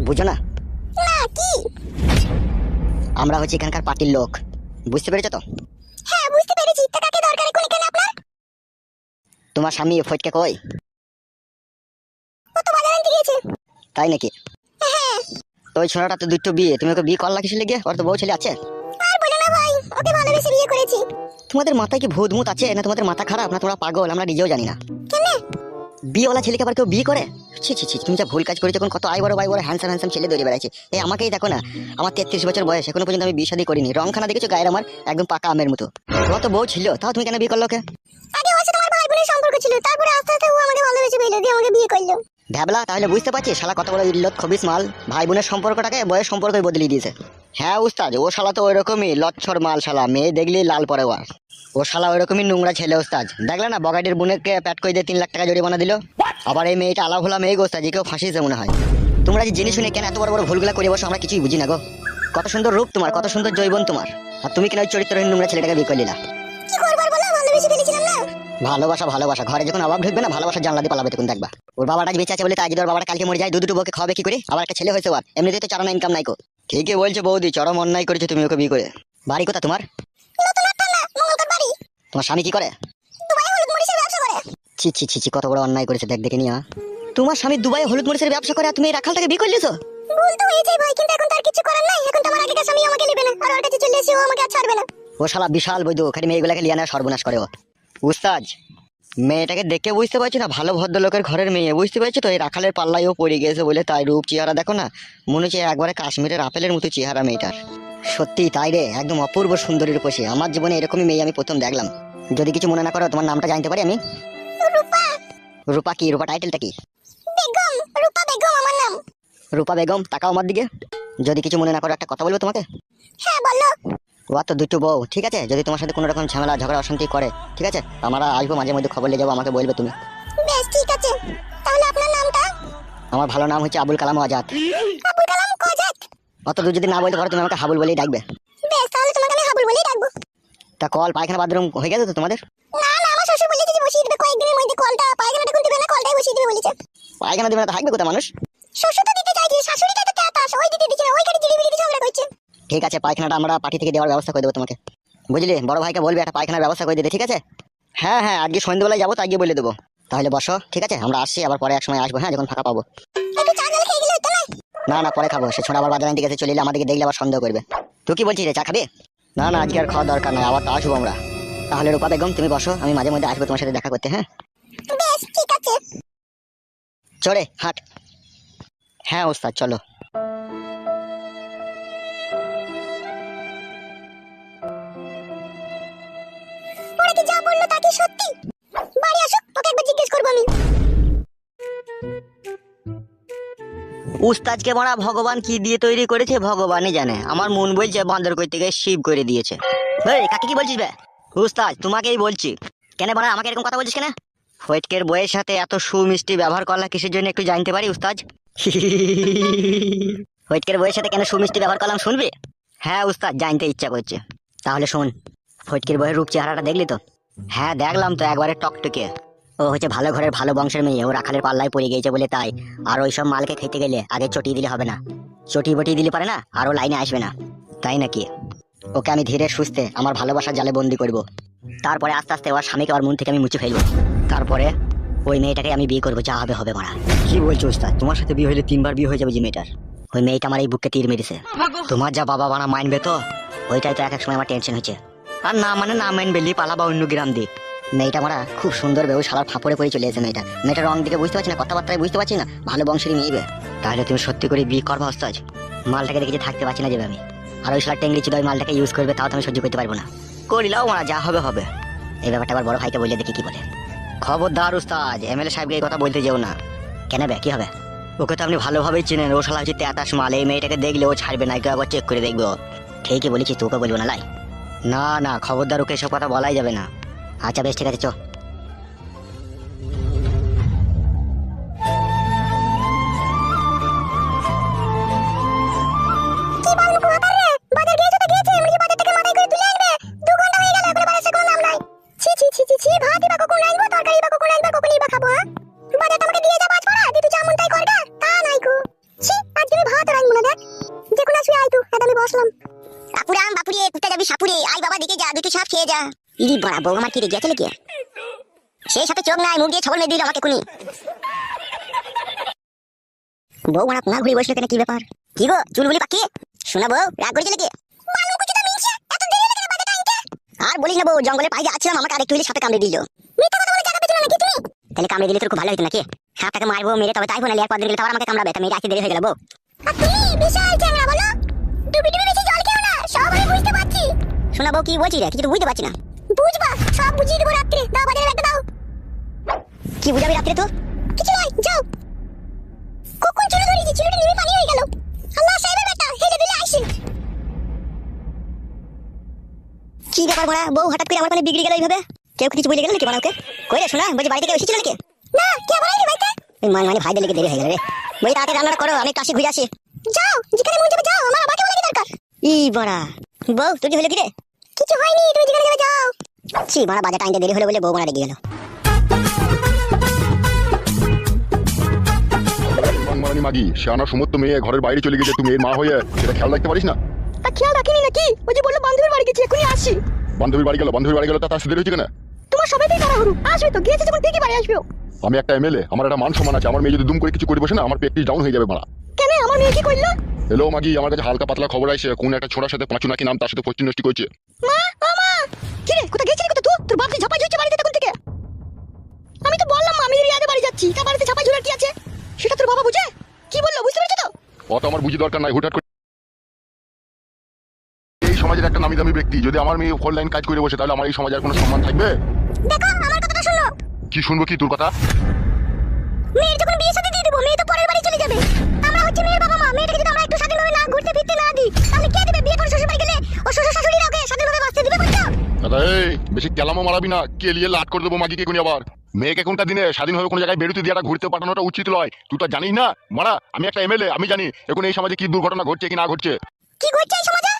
বুঝো না? না, কি? আমরা হচ্ছে এখানকার পার্টির লোক, বুঝতে পেরেছো তো? হ্যাঁ, বুঝতে পেরেছি। তা কাকে দরকার কোন কেন আপনার? তোমার স্বামী ফটকে কই? ও তো বাজার আনতে গিয়েছে। তাই নাকি? হ্যাঁ। তো ওই ছোড়াটা তো দুটো বিয়ে, তুমি ওকে বিয়ে করলা কিসের লেগে? ওর তো বউ ছেলে আছে। আর বলো না ভাই, ওকে ভালোবেসে বিয়ে করেছি। তোমাদের মাথায় কি ভূত মুত আছে না? তোমাদের মাথা খারাপ না তোমরা পাগল? আমরা নিজেও জানি না। কেন? বিয়েওয়ালা ছেলেকে আবার কেউ বিয়ে করে? ছি ছি ছি, তুমি যা ভুল কাজ করেছো। এখন কত আই বড় বাই বড় হ্যান্ডসাম হ্যান্ডসাম ছেলে দৌড়ে বেড়াচ্ছে। এই আমাকেই দেখো না, আমার 33 বছর বয়স, এখনো পর্যন্ত আমি বিয়ে শাদী করিনি। রংখানা দেখেছো গায়ের আমার? একদম পাকা আমের মতো। তোমার তো বউ ছিল, তাও তুমি কেন বিয়ে করলো ওকে? আগে ওর সাথে আমার ভাই বোনের সম্পর্ক ছিল, তারপরে আস্তে আস্তে ও আমাকে ভালোবেসে ফেললো, দিয়ে আমাকে বিয়ে করলো। ভ্যাবলা, তাহলে বুঝতে পারছি শালা কত বড় ইল্লত খবিস মাল। ভাই বোনের সম্পর্কটাকে বয়ের সম্পর্কে বদলে দিয়েছে। হ্যাঁ উস্তাদ, ও শালা তো ওইরকমই লচ্ছর মাল শালা, মেয়ে দেখলেই লাল পরে ওর। ও শালা ওইরকমই নোংরা ছেলে ওস্তাদ। দেখলে না বগাডির বোনকে প্যাট করে দিয়ে 3 লাখ টাকা জরিমানা দিল। আবার এই মেয়েটা আলা ভোলা মেয়ে গোস্তাদ, যে কেউ ফাঁসিয়েছে মনে হয়। তোমরা যে জেনে শুনে কেন এত বড় বড় ভুলগুলা করে বসো, আমরা কিছুই বুঝি না গো। কত সুন্দর রূপ তোমার, কত সুন্দর জৈবন তোমার, আর তুমি কেন ওই চরিত্রহীন নোংরা ছেলেটাকে বিয়ে করলি না? কি করব আর বলো, ভালোবেসে ফেলেছিলাম না। ভালোবাসা ভালোবাসা, ঘরে যখন অভাব ঢুকবে না, ভালোবাসা জানলা দিয়ে পালাবে তখন দেখবা। ওর বাবাটা বেঁচে আছে বলে তাই, যদি ওর বাবাটা কালকে মরে যায়, দুটো বউকে খাওয়াবে কি করে? আবার একটা ছেলে হয়েছে ওর, এমনিতেই তো চারানা ইনকাম নাই কো। ঠিকই বলছো বৌদি, চরম অন্যায় করেছো তুমি ওকে বিয়ে করে। বাড়ি কোথা তোমার? নতুন একটা না, মঙ্গলকোট বাড়ি। তোমার স্বামী কি করে? দুবাই হলুদ মরিচের ব্যবসা করে। ছি ছি ছি ছি, কত বড় অন্যায় করেছে দেখ দেখে নিয়া। তোমার স্বামী দুবাই হলুদ মরিচের ব্যবসা করে আর তুমি এই রাখালটাকে বিয়ে করলিছো? ভুল তো হয়েছে ভাই, কিন্তু এখন তার কিছু করার নাই। এখন তো আমার আগেকার স্বামী আমাকে নেবে না, আর ওর কাছে চলে এসে ও আমাকে আর ছাড়বে না। ও শালা বিশাল বৈদ্য, খালি মেয়েগুলাকে লিয়ানা সর্বনাশ করে ও। উস্তাদ, মেয়েটাকে দেখে বুঝতে পারছি না ভালো ভদ্রলোকের ঘরের মেয়ে, বুঝতে পারছি তো? এই রাখালের পাল্লায় ও পড়ে গেছে বলে তাই। রূপ চেহারা দেখো না, মনে হচ্ছে একবারে কাশ্মীরের আপেলের মতো চেহারা মেয়েটার। সত্যি তাই রে, একদম অপূর্ব সুন্দরীর রূপসী। আমার জীবনে এরকমই মেয়ে আমি প্রথম দেখলাম। যদি কিছু মনে না করো, তোমার নামটা জানতে পারি আমি? রূপা। রূপা কি? রূপা টাইটেলটা কি? বেগম, রূপা বেগম আমার নাম। রূপা বেগম, তাকাও আমার দিকে। যদি কিছু মনে না করো, একটা কথা বলবো তোমাকে। হ্যাঁ বলো। ও তো দুটো বউ, ঠিক আছে? যদি তোমার সাথে কোনো রকম ঝামেলা ঝগড়া অশান্তি করে, ঠিক আছে, আমরা আসবো মাঝে মধ্যে, খবর নিয়ে যাবো, আমাকে বলবে তুমি। বেশ ঠিক আছে। তাহলে আপনার নামটা? আমার ভালো নাম হচ্ছে আবুল কালাম আজাদ। আবুল কালাম আজাদ। অত দূর যদি না বলতে পারো, তুমি আমাকে হাবুল বলেই ডাকবে। বেশ, তাহলে তোমাকে আমি হাবুল বলেই ডাকবো। তা কল পায়খানা বাথরুম হয়ে গেছে তো তোমাদের? না না, আমার শ্বশুর বলেছে যে বসিয়ে দেবে কয়েকদিনের মধ্যে কলটা, পায়খানাটা খুলতে দেবে না, কলটাই বসিয়ে দেবে বলেছে। পায়খানা দেবে না তো থাকবে কোথায় মানুষ? শ্বশুর তো দিতে চাইছে, শাশুড়িটা তো ক্যাটাস, ওই দিতে দিচ্ছে না, ওইখানে জিলিবিলি ঝগড়া করছে। ঠিক আছে, পায়খানাটা আমরা পার্টি থেকে দেওয়ার ব্যবস্থা করে দেবো তোমাকে, বুঝলি? বড় ভাইকে বলবে একটা পায়খানার ব্যবস্থা করে দিতে, ঠিক আছে? হ্যাঁ হ্যাঁ, আজকে সন্ধ্যেবেলায় যাবো, তাই গিয়ে বলে দেবো। তাহলে বসো, ঠিক আছে? আমরা আসছি, আবার পরে এক সময় আসবো, হ্যাঁ, যখন ফাঁকা পাবো। একটু চা জল খেয়ে গেলে হতো না? না না, পরে খাবো। সে ছোড়া আবার বাজার আনতে গেছে, চলে এলে আমাদেরকে দেখলে আবার সন্দেহ করবে। তুই কি বলছিস রে, চা খাবি? না না, আজকে আর খাওয়া দরকার নাই, আবার তো আসবো আমরা। তাহলে রূপা বেগম তুমি বসো, আমি মাঝে মধ্যে আসবো তোমার সাথে দেখা করতে, হ্যাঁ? বেশ ঠিক আছে। চলে হাট। হ্যাঁ ওস্তাদ, চলো। ওরা কি যা বললো তা কি সত্যি? বাড়ি আসুক, ওকে একবার জিজ্ঞেস করবো আমি। উস্তাদকে মারা ভগবান কি দিয়ে তৈরি করেছে ভগবানই জানে। আমার মন বলছে বান্দর করতে গিয়ে শিব করে দিয়েছে। এই কাকে কি বলছিস বে? উস্তাদ তোমাকেই বলছি। কেন বড়া আমাকে এরকম কথা বলছিস কেন? ফটকের বইয়ের সাথে এত সুমিষ্টি ব্যবহার করলা কিসের জন্য একটু জানতে পারি উস্তাদ? ফটকের বইয়ের সাথে কেন সুমিষ্টি ব্যবহার করলাম শুনবি? হ্যাঁ উস্তাদ, জানতে ইচ্ছা করছে। তাহলে শোন। ফটকের বইয়ের রূপ চেহারাটা দেখলি তো? হ্যাঁ দেখলাম তো, একবারে টকটকে। ও হচ্ছে ভালো ঘরের ভালো বংশের মেয়ে, ও রাখালের পাল্লায় পড়ে গিয়েছে বলে তাই। আর ওইসব মালকে খেতে গেলে আগে চটিয়ে দিলে হবে না, চটি বটি দিলে পারে না, আর ও লাইনে আসবে না। তাই নাকি? ওকে আমি ধীরে সুস্থে আমার ভালোবাসার জালে বন্দি করব। তারপরে আস্তে আস্তে ওর স্বামীকে ওর মন থেকে আমি মুছে ফেলবো। তারপরে ওই মেয়েটাকে আমি বিয়ে করবো, যা হবে হবে মারা। কি বলছো উস্তাদ? তোমার সাথে বিয়ে হলে 3 বার বিয়ে হয়ে যাবে যে মেয়েটার? ওই মেয়েটা আমার এই বুককে তীর মেরেছে। তোমার যা বাবা বানা মানবে তো? ওইটাই তো এক এক সময় আমার টেনশন হচ্ছে। আর না মানে না মানবে, লি পালাবা অন্য গ্রাম দিয়ে। মেয়েটা মারা খুব সুন্দর বে, ওই শালার ফাঁপড়ে পড়ে চলে এসেছে মেয়েটা। মেয়েটার রং দিকে বুঝতে পারছি না, কথাবার্তায় বুঝতে পারছি না, ভালো বংশেরই মেয়ে। তাহলে তুমি সত্যি করে বিয়ে করবা উস্তাদ? মালটাকে দেখে যে থাকতে পারছি না যেভাবে আমি। আর ওই শালার টেঙ্গি চুদা ওই মালটাকে ইউজ করবে, তাও তো আমি সহ্য করতে পারবো না। করিলাও মারা, যা হবে হবে। এই ব্যাপারটা আবার বড় ভাইকে বললে দেখি কি বলে। খবরদার উস্তাদ, এমএলএ সাহেবকে এই কথা বলতে যেও না। কেন বে, কি হবে? ওকে তো আপনি ভালোভাবেই চেনেন, ও শালা হচ্ছে 23 মাল। এই মেয়েটাকে দেখলে ও ছাড়বে না, একবার চেক করে দেখবো। ঠিকই বলেছি, তোকে বলবো না লাই। না না খবরদার, ওকে এসব কথা বলাই যাবে না। আচ্ছা বেশ, ঠিক আছে, চো। বৌমা কি রেগে গেছে সেই সাথে চোখ নাই, মুখ দিয়ে ছবল মেয়ে দিল আমাকে কুনি। বউ মারা পুনা ঘুরে বসলো কেন, কি ব্যাপার? কি গো চুলবুলি পাকিয়ে? শোনা বউ, রাগ করেছে নাকি? আর বলিস না বউ, জঙ্গলে পাই যাচ্ছিলাম, আমাকে আরেকটু হলে সাপে কামড়ে দিল। তাহলে কামড়ে দিলে তোর খুব ভালো হতো নাকি? সাপটাকে মারবো, মেরে তবে তাই না, আর কদিন গেলে তারপর আমাকে কামড়াবে। তা মেরে আসতে দেরি হয়ে গেল বউ। শোনা বউ, কি বলছিস রে? কিছু তো বুঝতে পারছি না। বুঝবা, সব বুঝিয়ে দেবো রাত্রে। দাও বাজারে ব্যাগটা দাও। কি বুঝাবি রাত্রে তো? কিছু নয়, যাও। কখন চলে ধরেছি, চুলটা নিয়ে পানি হয়ে গেল। আল্লাহ সাহেবের বেটা হেলে দিলে আইসে। কি ব্যাপার বড়া, বউ হঠাৎ করে আমার পানে বিগড়ে গেল এইভাবে? কেউ কিছু বুঝে গেল নাকি বড়া ওকে? কই রে শোনা, বলছি বাড়িতে কেউ এসেছিল নাকি? না, কে বলাই রে বাড়িতে? ওই মানে ভাইদের লেগে দেরি হয়ে গেল রে। বই রাতে রান্নাটা করো, আমি কাশি ঘুরে আসি। যাও, যেখানে মন যাবে যাও, আমার আবাকে বলা কি দরকার? ই বড়া, বউ তুই হলো কি রে? কিছু হয়নি, তুমি যেখানে যাবে যাও। ছি বড়া, বাজার টাইমটা দেরি হলো বলে বউ মারা রেগে গেল। বাংমারানি মাগি, শানা সমস্ত মেয়ে ঘরের বাইরে চলে গেছে, তুমি এর মা হয়ে সেটা খেয়াল রাখতে পারিস না? তা খেয়াল রাখিনি নাকি? ওই যে বললো বান্ধবীর বাড়ি গেছি, এখনই আসি। বান্ধবীর বাড়ি গেল, তা তার সাথে হয়েছে কেন? তোমার সবাইকেই তাড়াহুড়ো, আসবে তো, গিয়েছে যখন ঠিকই বাড়ি আসবে। আমি একটা এমএলএ, আমার একটা মান সম্মান আছে। আমার মেয়ে যদি দুম করে কিছু করে বসে না, আমার পেটটি ডাউন হয়ে যাবে মারা। কেন, আমার মেয়ে কি করলো? হ্যালো মাগি, আমার কাছে হালকা পাতলা খবর আসছে, কোন একটা ছোড়ার সাথে পাঁচু নাকি নাম, তার সাথে পশ্চিম নষ্টি করছে। মা, ও মা, কি রে, কোথায় গেছিলি? কোথায় তোর বাপ যে ঝাপাই ঝুলছে বাড়িতে তখন থেকে? আমি তো বললাম মা, আমি রিয়াদের বাড়ি যাচ্ছি, তার বাড়িতে ঝাপাই ঝুলার কি আছে? সেটা তোর বাবা বুঝে? কি বললো বুঝতে পেরেছো তো? অত আমার বুঝি দরকার নাই, হুটহাট করে এই সমাজের একটা নামি দামি ব্যক্তি যদি আমার মেয়ে ফোর লাইন কাজ করে বসে, তাহলে আমার এই সমাজে আর কোনো সম্মান থাকবে? দেখো আমার কথাটা শোনো। কি শুনবো, কি তোর কথা? মেয়ের যখন বিয়ে সাথে দিয়ে দেবো, মেয়ে তো পরের বাড়ি চলে যাবে। আমরা হচ্ছে মেয়ের বাবা মা, মেয়েটাকে যদি আমরা একটু স্বাধীনভাবে না ঘুরতে ফিরতে না দিই, তাহলে কে দিবে? বিয়ে করে শ্বশুর বাড়ি গেলে ও শ্বশুর শাশুড়িরা ওকে স্বাধীনভাবে বাঁচতে দিবে বলছো? দাদা এই বেশি কেলামো মারাবি না, কেলিয়ে লাট করে দেবো মাগিকে কোনি আবার। মেয়েকে কোনটা দিনে স্বাধীনভাবে কোনো জায়গায় বেরোতে দিয়ে ঘুরতে পাঠানোটা উচিত নয়। তুই তো জানিস না মারা, আমি একটা এমএলএ, আমি জানি এখন এই সমাজে কি দুর্ঘটনা ঘটছে কি না ঘটছে। কি ঘটছে এই সমাজে?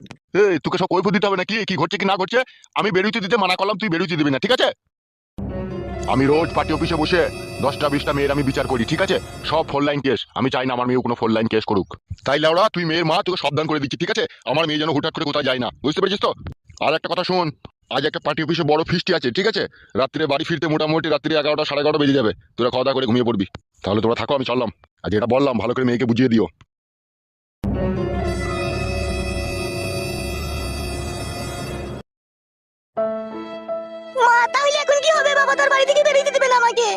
এই তোকে সব কৈফিয়ত দিতে হবে নাকি কি ঘটছে কি না ঘটছে? আমি বেরোতে দিতে মানা করলাম, তুই বেরোতে দিবি না, ঠিক আছে? আমি রোজ পার্টি অফিসে বসে 10টা-20টা মেয়ের আমি বিচার করি, ঠিক আছে? সব ফোর লাইন কেস। আমি চাই না আমার মেয়ে কোনো ফোর লাইন কেস করুক। তাই লাউড়া, তুই মেয়ের মা, তোকে সাবধান করে দিচ্ছি, ঠিক আছে? আমার মেয়ে যেন হুটহাট করে কোথায় যায় না, বুঝতে পেরেছিস তো? আর একটা কথা শোন, আজ একটা পার্টি অফিসে বড় ফিস্টি আছে, ঠিক আছে? রাত্রে বাড়ি ফিরতে মোটামুটি রাত্রি 11টা 11:30 বেজে যাবে। তোরা খাওয়া দাওয়া করে ঘুমিয়ে পড়বি। তাহলে তোরা থাকো, আমি চললাম। আর যেটা বললাম ভালো করে মেয়েকে বুঝিয়ে দিও। মা, তাহলে এখন কি হবে? বাবা তোর বাড়ি থেকে বেরিয়ে দিবে না আমাকে?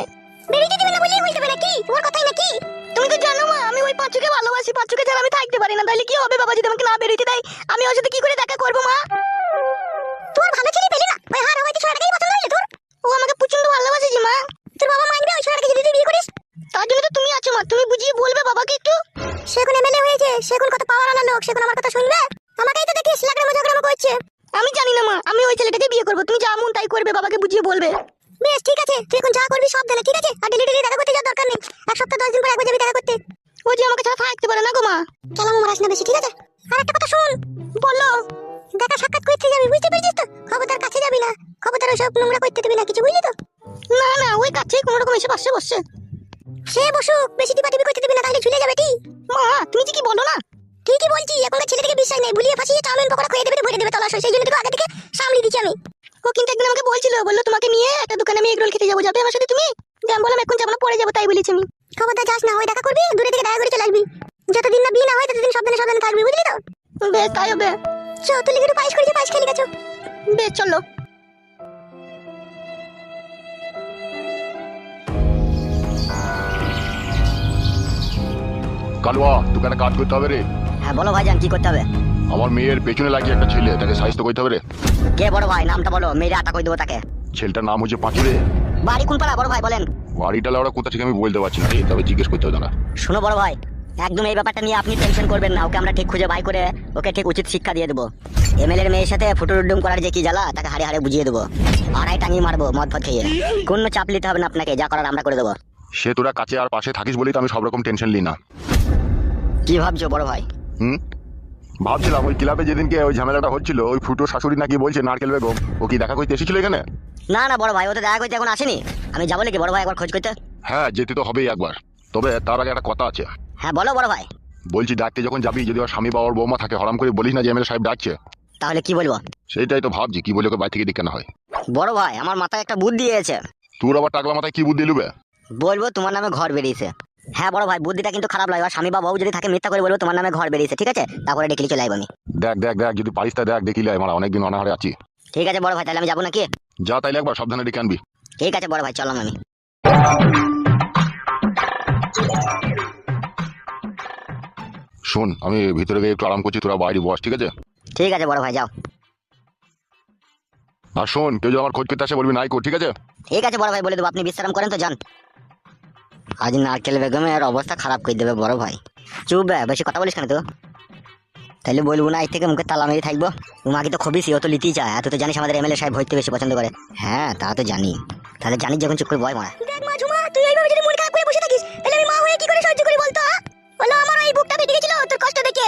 বেরিয়ে দিবে না বলেই হইতে পারে নাকি? তোমার কথাই নাকি? তুমি তো জানো মা, আমি ওই পাঁচুকে ভালোবাসি, পাঁচুকে ছাড়া আমি থাকতে পারি না। তাহলে কি হবে বাবা যদি আমাকে না বেরিয়ে দেয়? আমি ওর সাথে কি করে দেখা করবো মা? তোমার ভালো ছেলে পেলে না, ওই হার হয়তো ছোড়াটাকেই পছন্দ হইলো তোর। ও আমাকে প্রচন্ড ভালোবাসে যে মা। তোর বাবা মানবে ওই ছোড়াটাকে যদি তুই বিয়ে করিস? তার জন্য তো তুমি আছো মা, তুমি বুঝিয়ে বলবে বাবাকে একটু। সে এখন এমএলএ হয়েছে, সে এখন কত পাওয়ার আনা লোক, সে এখন আমার কথা শুনবে? আমাকেই তো দেখিস লাগরামো ঝগড়ামো করছে। আমি জানি না মা, আমি ওই ছেলেটাকে ছেলেকে বিয়ে করবো, তুমি যা মন তাই করবে, বাবাকে বুঝিয়ে বলবে। বেশ ঠিক আছে, তুই এখন যা করবি সব দেলে, ঠিক আছে? আর ডেলি ডেলি দেখা করতে যাওয়ার দরকার নেই, এক সপ্তাহ 10 দিন পর একবার যাবি দেখা করতে। ও যে আমাকে ছাড়া থাকতে পারে না গো মা। কেলাম মারাস না বেশি, ঠিক আছে? আর একটা কথা শুন, বললো দেখা সাক্ষাৎ করতে যাবি, বুঝতে পেরেছিস তো? খবরদার কাছে যাবি না, খবরদার ওইসব নোংরা করতে দিবি না কিছু, বুঝলি তো? না না, ওই কাছেই কোনো রকম এসে পাশে বসছে। সে বসুক, বেশি টিপাটিপি করতে দিবি না, তাহলে ঝুলে যাবে। কি মা তুমি যে কি বলো না? ঠিকই বলছি, এখনকার ছেলেদেরকে বিশ্বাস নেই, ভুলিয়ে ফাঁসিয়ে চাউমিন পকোড়া খেয়ে দেবে, ভরে দেবে তলাশ, সেই জন্য তোকে আগে থেকে সামলে দিচ্ছি আমি। ও কিন্তু একদিন আমাকে বলছিল, বললো তোমাকে নিয়ে একটা দোকানে আমি এগরোল খেতে যাবো, যাবে আমার সাথে তুমি? যে আমি বললাম এখন যাবো না, পরে যাবো, তাই বলেছি আমি। খবরদার যাস না, ওই দেখা করবি, দূরে থেকে দেখা করে চলে আসবি। যতদিন না বিয়ে না হয় ততদিন সাবধানে সাবধানে থাকবি, বুঝলি তো? বেশ তাই হবে। চল তুই একটু পায়েস করেছি, পায়েস খেয়ে গেছো। বেশ চলো। কালুয়া তোকে একটা কাজ করতে হবে রে। হ্যাঁ বলো ভাইজান, কি করতে হবে? আমার মেয়ের পেছনে লাগিয়ে একটা ছেলে, তাকে সাইজ তো করতে হবে রে। কে বড় ভাই, নামটা বলো, মেয়েরা আটা করে দেবো তাকে। ছেলেটার নাম হচ্ছে পাঁচু রে। বাড়ি কোন পাড়া বড় ভাই বলেন? বাড়িটা ওরা কোথা থেকে আমি বলতে পারছি না রে, তবে জিজ্ঞেস করতে হবে দাঁড়া। শোনো বড় ভাই, একদম এই ব্যাপারটা নিয়ে আপনি টেনশন করবেন না, ওকে আমরা ঠিক খুঁজে বাই করে ওকে ঠিক উচিত শিক্ষা দিয়ে দেবো। এমএলএর মেয়ের সাথে ফুটুরুডুম করার যে কি জ্বালা, তাকে হাড়ে হাড়ে বুঝিয়ে দেবো, আড়াই টাঙিয়ে মারবো মদ ফদ খেয়ে। কোনো চাপ নিতে হবে না আপনাকে, যা করার আমরা করে দেবো। সে তোরা কাছে আর পাশে থাকিস বলেই তো আমি সব রকম টেনশন নিই না। কি ভাবছো বড় ভাই? ভাবছিলাম ওই ক্লাবে যেদিনকে ওই ঝামেলাটা হচ্ছিল, ওই ফুটো শাশুড়ি নাকি বলছে নারকেল বেগম, ও কি দেখা করতে এসেছিল এখানে? না না বড় ভাই, ও তো দেখা করতে এখন আসেনি, আমি যাবো নাকি বড় ভাই একবার খোঁজ করতে? হ্যাঁ যেতে তো হবেই একবার, তবে তার আগে একটা কথা আছে। হ্যাঁ বলো বড় ভাই। বলছি ডাকতে যখন যাবি, যদি ওর স্বামী বা ওর বৌমা থাকে, হরাম করে বলিস না যে এমএলএ সাহেব ডাকছে। তাহলে কি বলবো? সেইটাই তো ভাবছি, কি বলে ওকে বাড়ি থেকে ডেকে না হয়। বড় ভাই আমার মাথায় একটা বুদ্ধি এসেছে। তোর আবার টাকলা মাথায় কি বুদ্ধি লুবে? বলবো তোমার নামে ঘর বেরিয়েছে। হ্যাঁ বড় ভাই, বুদ্ধিটা কিন্তু খারাপ লাগে, আর স্বামী বা বউ যদি থাকে মিথ্যা করে বলবো তোমার নামে ঘর বেরিয়েছে, ঠিক আছে? তারপরে ডেকে চলে যাবো আমি। দেখ দেখ দেখ, যদি পারিস তা দেখ, দেখিলে আমার অনেকদিন অনাহারে আছি। ঠিক আছে বড় ভাই, তাহলে আমি যাবো নাকি? যা তাইলে একবার সাবধানে ডেকে আনবি। ঠিক আছে বড় ভাই, চললাম আমি। শোন, আমি ভিতরে গিয়ে একটু আরাম করছি, তোরা বাইরে বস, ঠিক আছে? ঠিক আছে বড় ভাই, যাও। আর শোন, কেউ যদি আমার খোঁজ করতে আসে বলবি নাই কো, ঠিক আছে? ঠিক আছে বড় ভাই, বলে দেবো, আপনি বিশ্রাম করেন তো, যান। আজ নারকেল বেগমের অবস্থা খারাপ করে দেবে বড় ভাই। চুপ বে, বেশি কথা বলিস কেন তো? তাহলে বলবো না, এর থেকে মুখে তালা মেরে থাকবো। তোমাকে তো খবিস, ও তো লিতেই চায়, এত তো জানিস আমাদের এমএলএ সাহেব হইতে বেশি পছন্দ করে। হ্যাঁ তা তো জানি, তাহলে জানিস যখন চুপ করে বয় মারা। দেখ মা ঝুমা, তুই এইভাবে যদি মন খারাপ করে বসে থাকিস, তাহলে আমি মা হয়ে কি করে সহ্য করি বলতো? বলো, আমার এই বুকটা ফেটে গেছিল তোর কষ্ট দেখে।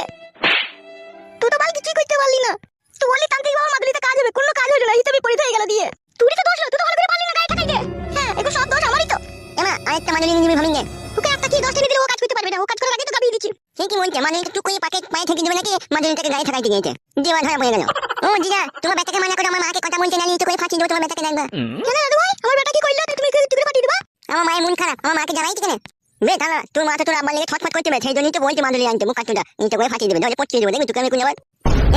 তুই তো বাল কিছুই করতে পারলি না, তুই বললি তান্ত্রিক বাবা মাদুলিতে কাজ হবে, কোনো কাজ হলো না, হিসাবে পরিত হয়ে গেল দিয়ে। তুই তো দোষ, তুই তো ভালো করে পারলি না গায়ে ঠাকাইতে। হ্যাঁ এগুলো সব দোষ আমারই তো। এমা আরেকটা মাদুলি নিয়ে নিবি ভাবিং, তোকে একটা কি 10 টা দিলে ও কাজ করতে পারবে না, ও কাজ করার আগে তো গাবিয়ে দিচ্ছি। সে কি বলছে, মাদুলিটা টুক করে পাকে পায়ে ঠেকে দেবে নাকি মাদুলিটাকে গায়ে ঠাকাইতে গিয়েছে? দেওয়া ধরা পড়ে গেল। ও জিজা, তোমার বেটাকে মানা করে আমার মাকে কথা বলতে না, নিয়ে তো করে ফাঁসি দেবো তোমার বেটাকে, দেখবা। কেন দাদু ভাই, আমার বেটা কি কইলো তুমি একটু করে ফাটিয়ে দিবা? আমার মায়ের মন খারাপ, আমার মাকে জানাই কেন? বে দাঁড়া, তোর মা তো তোর আব্বার লেগে ছটফট করতে হবে, সেই জন্যই তো বলছি মাদুলি আনতে, মুখ কাটুটা নিয়ে তো করে ফাটিয়ে দেবে, ধরে পচিয়ে দেবো, দেখবি তোকে আমি কোন আবার।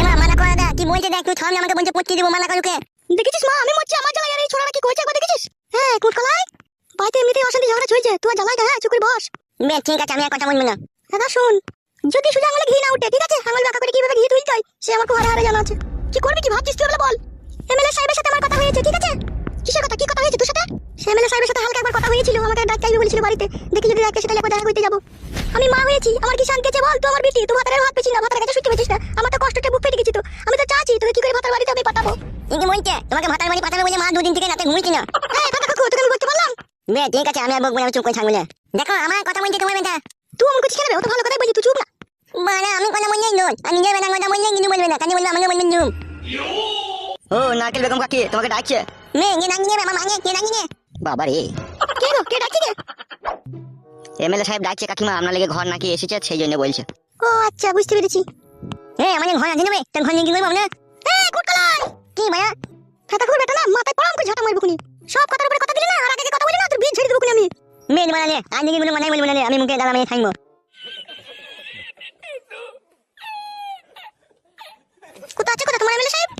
এমা মানা করা দা, কি বলছে দেখ, তুই থামলে আমাকে বলছে পচিয়ে দেবো, মানা করুকে। দেখেছিস মা, আমি মরছি, আমার জ্বালায় আর এই ছোড়াটা কি কইছে একবার দেখেছিস? হ্যাঁ কুটকলাই, বাড়িতে এমনিতেই অশান্তি ঝগড়া চলছে, তুই আর জ্বালাই না, হ্যাঁ চুকুর বস। বে ঠিক আছে, আমি আর কথা বলবো না। দাদা শুন, যদি সোজা আঙুলে ঘি না উঠে, ঠিক আছে? আঙুল বাঁকা করে কিভাবে ঘি তুলতে হয় সে আমার খুব হারে জানা আছে। কি করবি, কি ভাবছিস তুই, বল। এমএলএ সাহেবের সাথে আমার কথা হয়েছে, ঠিক আছে? কিসের কথা, কি কথা হয়েছে তোর সাথে? এমএলএ সাহেবের সাথে হালকা একবার কথা হয়েছিল, আমাকে ডাক চাইবে বলেছিল বাড়িতে, দেখি যদি ডাকে সেটা একবার দেখা করতে যাবো। আমি মা হয়েছি, আমার কি শান্তি আছে বল? তো আমার বিটি, তুই ভাতারের হাত পেছিস না, ভাতারের কাছে শুতে পেছিস না, আমার তো কষ্টটা বুক ফেটে গেছি, তো আমি তো চাচ্ছি তোকে কি করে ভাতার বাড়িতে আমি পাঠাবো। ইনি বলছে তোমাকে ভাতার বাড়ি পাঠাবে বলে মা দুদিন থেকে রাতে ঘুমিয়েছি না। হ্যাঁ কথা কাকু, তোকে আমি বলতে পারলাম। বে ঠিক আছে, আমি আর বকবো না, চুপ করে থাকবো না। দেখো আমার কথা বলতে তোমার বেটা, তুই আমাকে কিছু খেলবে, ও তো ভালো কথাই বলছি, তুই চুপ না। মানে আমি কথা বললেই নয়, আর নিজের বেটা কথা বললেই কিন্তু বলবে না, কাজে বললে আমাকে বলবেন চুপ। ও নারকেল বেগম কাকি তোমাকে ডাকছে। মেয়ে কে ডাকি নেবে, আমার মাকে কে ডাকি নে? বাবা রে, কে গো, কে ডাকছে? এমএলএ সাহেব ডাকছে কাকিমা, আপনার লেগে ঘর নাকি এসেছে, সেই জন্য বলছে। ও আচ্ছা, বুঝতে পেরেছি। হ্যাঁ আমাদের ঘর আছে নেবে, তোর ঘর নিয়ে কি করবো না? হ্যাঁ কুটকলাই কি ভাইয়া, ফাটা খুব বেটা না, মাথায় পড়াম করে ঝাঁটা মারবো খুনি। সব কথার উপরে কথা দিলি না, আর আগে কথা বলি না, তোর বিয়ে ছেড়ে দেবো খুনি আমি। মেয়ে বানালে আজ নাকি কোনো মানাই বলবো না, আমি মুখে দাঁড়া মেয়ে থাকবো। কোথা আছে কোথা তোমার এমএলএ সাহেব?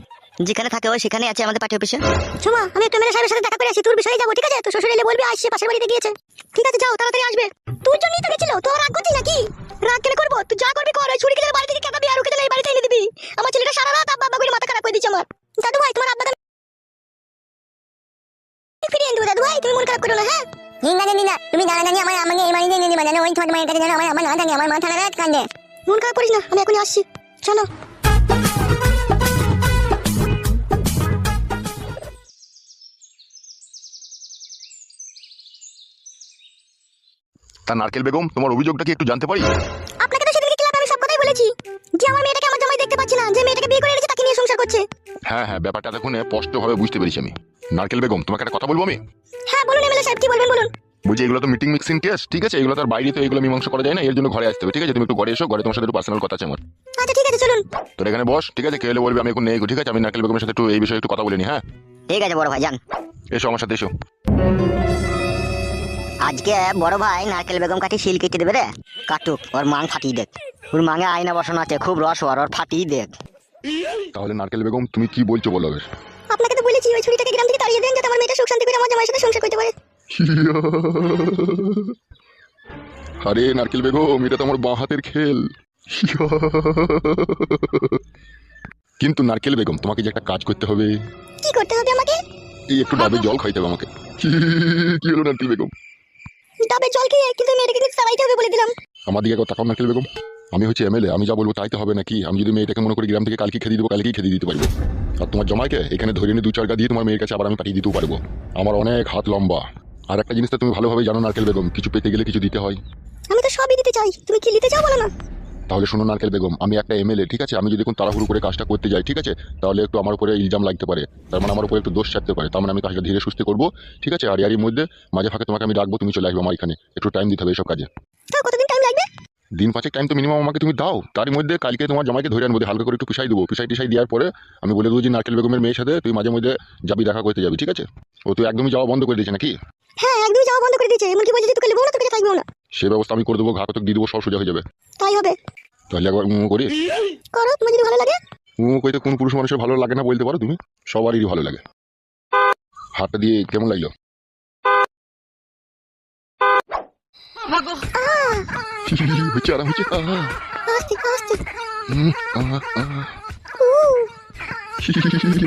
যেখানে থাকে ওই সেখানে আছে আমাদের পার্টি অফিসে। শোমা, আমি একটু এমএলএ সাহেবের সাথে দেখা করে আসি, তোর বিষয়ে যাবো, ঠিক আছে? তো শ্বশুর এলে বলবি আসছে, পাশের বাড়িতে গিয়েছে। ঠিক আছে যাও, তাড়াতাড়ি আসবে। তোর জন্যই তো গেছিল, তোর রাগ করছিস নাকি? রাগ কেন করবো, তুই যা করবি কর, ওই ছুরি কেটে বাড়ি থেকে কাটাবি আর ওকে দিলে এই বাড়িতে এনে দিবি। আমার ছেলেটা সারা রাত আব্বা আব্বা করে মাথা খারাপ করে দিচ্ছে আমার। দাদু ভাই তোমার আব্বাকে ফিরিয়ে এনে দেবো, দাদু ভাই তুমি মন খারাপ করো না। হ্যাঁ ঠিক আছে দিদা, তুমি দাঁড়া দাঁড়িয়ে আমার আমাকে এই বাড়িতে এনে দিবা, জানো ওই তোমার মায়ের কাছে জানো আমার না জানি, আমার মাথা রাত কান্দে। মন খারাপ করিস না, আমি এখনই আসছি, চলো। তা নারকেল বেগম তোমার অভিযোগটা কি একটু জানতে পারি? আপনাকে তো সেদিনকে ক্লাবে আমি সব কথাই বলেছি যে আমার মেয়েটাকে আমার জামাই দেখতে পাচ্ছি না, যে মেয়েটাকে বিয়ে করে এনেছে তাকে নিয়ে সংসার করছে। হ্যাঁ, ব্যাপারটা এখন স্পষ্টভাবে বুঝতে পেরেছি আমি। নারকেল বেগম, তোমাকে একটা কথা বলবো আমি। হ্যাঁ বলুন এমএলএ সাহেব, কি বলবেন বলুন। বলছি এগুলো তো মিটিং মিক্সিং কেস, ঠিক আছে? এগুলো তার বাইরে তো এগুলো মীমাংসা করা যায় না, এর জন্য ঘরে আসতে হবে, ঠিক আছে? তুমি একটু ঘরে এসো, ঘরে তোমার সাথে একটু পার্সোনাল কথা আছে আমার। আচ্ছা ঠিক আছে চলুন। তোর এখানে বস, ঠিক আছে? কে এলে বলবে, আমি এখন নেই, ঠিক আছে? আমি নারকেল বেগমের সাথে একটু এই বিষয়ে একটু কথা বলে নি। হ্যাঁ ঠিক আছে বড় ভাই, যান। এসো আমার সাথে এসো। আজকে বড় ভাই নারকেল বেগম কাটি শিল কেটে দেবে রে। কাটুক, ওর মাং ফাটিয়ে দেখ। ওর মাঙে আয়না বসানো আছে, খুব রস ওর ফাটিয়ে দেখ। তাহলে নারকেল বেগম তুমি কি বলছো বলো এবার। আপনাকে তো বলেছি ওই ছুরিটাকে গ্রাম থেকে তাড়িয়ে দেন যাতে আমার মেয়েটা সুখ শান্তি করে আমার জামাইয়ের সাথে সংসার করতে পারে। আরে নারকেল বেগম, এটা তো আমার বাঁ হাতের খেল। কিন্তু নারকেল বেগম, তোমাকে যে একটা কাজ করতে হবে। কি করতে হবে আমাকে? এই একটু ডাবে জল খাইতে হবে আমাকে। কি হলো নারকেল বেগম? ডাবে জল খেয়ে কিন্তু মেয়েটাকে কিন্তু তাড়াইতে হবে বলে দিলাম। আমার দিকে একবার তাকাও নারকেল বেগম। আমি হচ্ছে এমএলএ, আমি যা বলবো তাই তো হবে নাকি? আমি যদি মেয়েটাকে মনে করি গ্রাম থেকে কালকে খেতে দেবো, কালকেই খেতে দিতে পারবো। আর তোমার জমাইকে এখানে ধরে নিয়ে 2-4 গা দিয়ে তোমার মেয়ের কাছে আবার আমি পাঠিয়ে দিতেও পারবো। আমার অনেক হাত লম্বা। আর একটা জিনিসটা তুমি ভালোভাবে জানো নারকেল বেগম, কিছু পেতে গেলে কিছু দিতে হয়। আমি তো সবই দিতে চাই, তুমি কি নিতে চাও বলো না। তাহলে শোনো নারকেল বেগম, আমি একটা এমএলএ, ঠিক আছে? আমি যদি কোন তাড়াহুড়ো করে কাজটা করতে যাই, ঠিক আছে, তাহলে একটু আমার উপরে ইলজাম লাগতে পারে, তার মানে আমার উপরে একটু দোষ চাপতে পারে। তার মানে আমি কাজটা ধীরে সুস্থে করবো, ঠিক আছে? আর এরই মধ্যে মাঝে ফাঁকে তোমাকে আমি ডাকবো, তুমি চলে আসবে আমার এখানে, একটু টাইম দিতে হবে এসব কাজে। তাও কতদিন টাইম লাগবে? দিন 5 টাইম তো মিনিমাম আমাকে তুমি দাও। তার মধ্যে কালকে তোমার জামাইকে ধরে আনবো, হালকা করে একটু পিসাই দেবো, পিসাই দেওয়ার পরে আমি বলে দেবো যে নারকেল বেগমের মেয়ের সাথে তুই মাঝে মধ্যে যাবি, দেখা করতে যাবি, ঠিক আছে? ও তুই একদমই যাওয়া বন্ধ করে দিয়েছে নাকি? হ্যাঁ একদমই যাওয়া বন্ধ করে দিয়েছে, এমনকি বলছে যে তোকে নেবো না, তোকে থাকবো না। সে ব্যবস্থা আমি করে দেবো, ঘা কতক দিয়ে দেবো, সব সোজা হয়ে যাবে। তাই হবে। তাহলে একবার করি। করো, তোমার যদি ভালো লাগে। কইতে কোন পুরুষ মানুষের ভালো লাগে না বলতে পারো তুমি? সবারই ভালো লাগে। হাতটা দিয়ে কেমন লাগলো? হচ্ছে আরাম হচ্ছে। আস্তে আস্তে।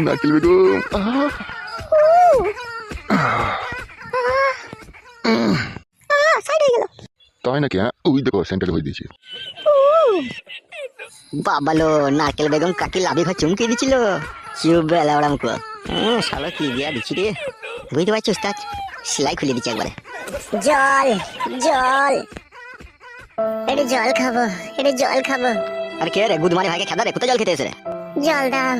নারকেল বেগম, সাইড হয়ে গেল। তাই নাকি? হ্যাঁ ওই দেখো সেন্টার হয়ে দিয়েছি। বাবালো, নারকেল বেগম কাকি লাভি ঘর চুমকে দিছিল। চুপ বেলা ওরা মুখ। শালো কি দিয়া দিচ্ছি রে, বুঝতে পারছি উস্তাদ? সেলাই খুলে দিচ্ছি একবারে। জল জল, একটু জল খাবো, একটু জল খাবো। আর কে রে গুদমানি ভাইকে খেদা রে, কোথায় জল খেতে এসে রে? জল দাও,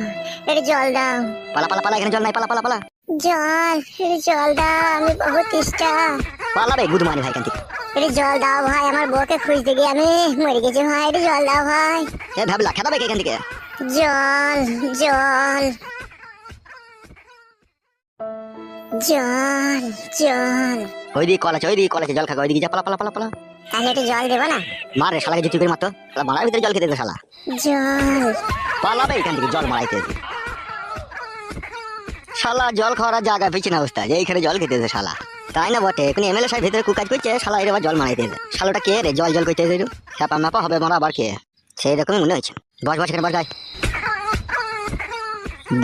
একটু জল দাও। পালা পালা পালা, এখানে জল নাই, পালা পালা পালা। জল, একটু জল দাও, আমি বহুত তেষ্টা। পালা রে গুদমানি ভাই কান্তি। একটু জল দাও ভাই, আমার বউকে খুঁজতে গিয়ে আমি মরে গেছি ভাই, একটু জল দাও ভাই। এ ভাবলা খেদাবে কে এখান থেকে? জল জল জল জল। ওইদিকে কল আছে, ওইদিকে কল আছে, জল খাগা, ওইদিকে যা, পালা পালা পালা পালা। তাহলে একটু জল দেবো না? মার রে শালাকে জুতি করে মারতো, শালা মারার ভিতরে জল খেতে দে শালা। জল পালাবে এখান থেকে জল মারাইতে। শালা জল খাওয়ার জায়গা পেয়েছে না অবস্থা, যে এইখানে জল খেতে দে শালা। তাই না বটে, এখন এমএলএ সাহেব ভিতরে কুকাজ করছে, শালা এর আবার জল মারাইতে দে। শালাটা কে রে জল জল করতে দে? হ্যাপা ম্যাপা হবে মারা আবার কে? সেই রকমই মনে হচ্ছে। বস বস এখানে বস গাই।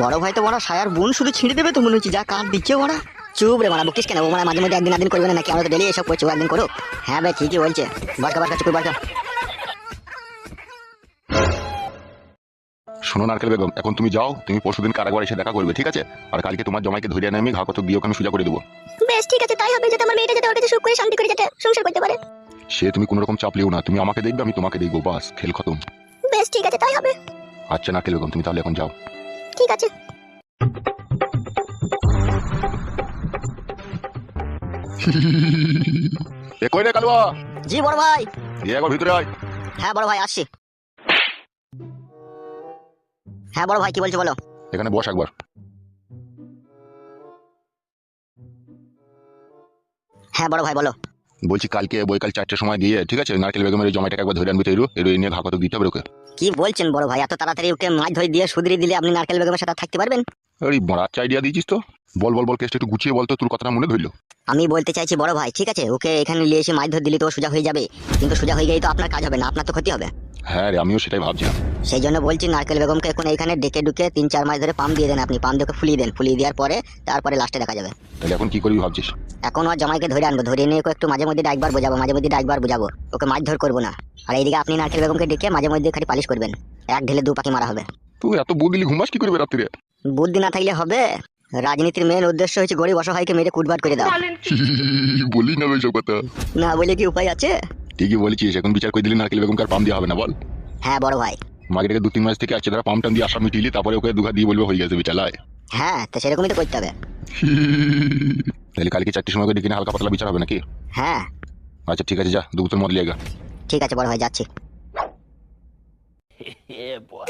বড় ভাই তো বড় সায়ার বোন শুধু ছিঁড়ে দেবে তো মনে হচ্ছে, যা কাঠ দিচ্ছে ওরা। চুপ রে মারা, বকিস কেন? ও মানে মাঝে মধ্যে একদিন করবে না নাকি? আমরা তো ডেলি এসব করছি, একদিন করুক। হ্যাঁ ভাই ঠিকই বলছে। বাসকা বাসকা চুপ বাসকা। শোনো নারকেল বেগম, এখন তুমি যাও, তুমি পরশুদিন কারাগারে এসে দেখা করবে, ঠিক আছে? আর কালকে তোমার জামাইকে ধরে এনে আমি ঘা কত দিয়ে ওখানে সোজা করে দেবো। বেশ ঠিক আছে, তাই হবে, যাতে আমার মেয়েটা যাতে ওর কাছে সুখ করে শান্তি করে যাতে সংসার করতে পারে। সে তুমি কোনো রকম চাপ লিও না, তুমি আমাকে দেখবে, আমি তোমাকে দেখবো, বাস খেল খতম। বেশ ঠিক আছে, তাই হবে। আচ্ছা নারকেল বেগম, তুমি তাহলে এখন যাও। ঠিক আছে। এ কই রে কালুয়া? জি বড় ভাই। একবার ভিতরে আয়। হ্যাঁ বড় ভাই আসছি। হ্যাঁ বড় ভাই কি বলছো বলো। এখানে বস একবার। হ্যাঁ বড় ভাই বলো। বলছি কালকে বৈকাল 4টার সময় গিয়ে, ঠিক আছে, নারকেল বেগমের এই জমাইটাকে একবার ধরে আনবি তো, এই নিয়ে ঘা কত দিতে হবে ওকে। কি বলছেন বড় ভাই, এত তাড়াতাড়ি ওকে মাছ ধরে দিয়ে সুদরি দিলে আপনি নারকেল বেগমের সাথে থাকতে পারবেন? আরে বড় আচ্ছা আইডিয়া দিয়েছিস তো। বল বল বল, কেসটা একটু গুছিয়ে বল তো, তোর কথাটা মনে ধরলো। আমি বলতে চাইছি বড় ভাই, ঠিক আছে, ওকে এখানে নিয়ে এসে মাছ ধরে দিলে তো সোজা হয়ে যাবে, কিন্তু সোজা হয়ে গেলেই তো আপনার কাজ হবে না, আপনার তো ক্ষতি হবে। হ্যাঁ রে, আমিও সেটাই ভাবছিলাম। সেই জন্য বলছি নারকেল বেগমকে এখন এখানে ডেকে ডুকে 3-4 মাস ধরে পাম দিয়ে দেন আপনি, পাম দিয়ে ফুলিয়ে দেন, ফুলিয়ে দেওয়ার পরে তারপরে লাস্টে দেখা যাবে। তাহলে এখন কি করবি ভাবছিস? এখন ওর জামাইকে ধরে আনবো, ধরে নিয়ে ওকে একটু মাঝে মধ্যে ডাকবার বোঝাবো, মাঝে মধ্যে ডাকবার বোঝাবো, ওকে মাছ ধর করবো না। আর এইদিকে আপনি নারকেল বেগমকে ডেকে মাঝে মধ্যে খালি পালিশ করবেন, এক ঢেলে 2 পাখি মারা হবে। তুই এত বুদিলি ঘুমাস কি করবে রাত্রিরে? বুদ্ধি না থাকলে হবে, রাজনীতির মেন উদ্দেশ্য হচ্ছে গরিব অসহায়কে মেরে কুটবাট করে দাও। বলি না ওইসব কথা। না বলে কি উপায় আছে? ঠিকই বলেছিস, এখন বিচার করে দিলি নারকেল বেগমকে আর পাম দেওয়া হবে না বল। হ্যাঁ বড় ভাই। মাগেটাকে 2-3 মাস থেকে আছে, তারা পাম টাম দিয়ে আশা মিটিলি, তারপরে ওকে দুঘা দিয়ে বলবে হয়ে গেছে বিচালায়। হ্যাঁ তো সেরকমই তো করতে হবে। তাহলে কালকে 4টের সময় করে ডেকে নিয়ে হালকা পাতলা বিচার হবে নাকি? হ্যাঁ আচ্ছা ঠিক আছে, যা 2 বোতল মদ লিয়ে গা। ঠিক আছে বড় ভাই, যাচ্ছি। Yeah, boy.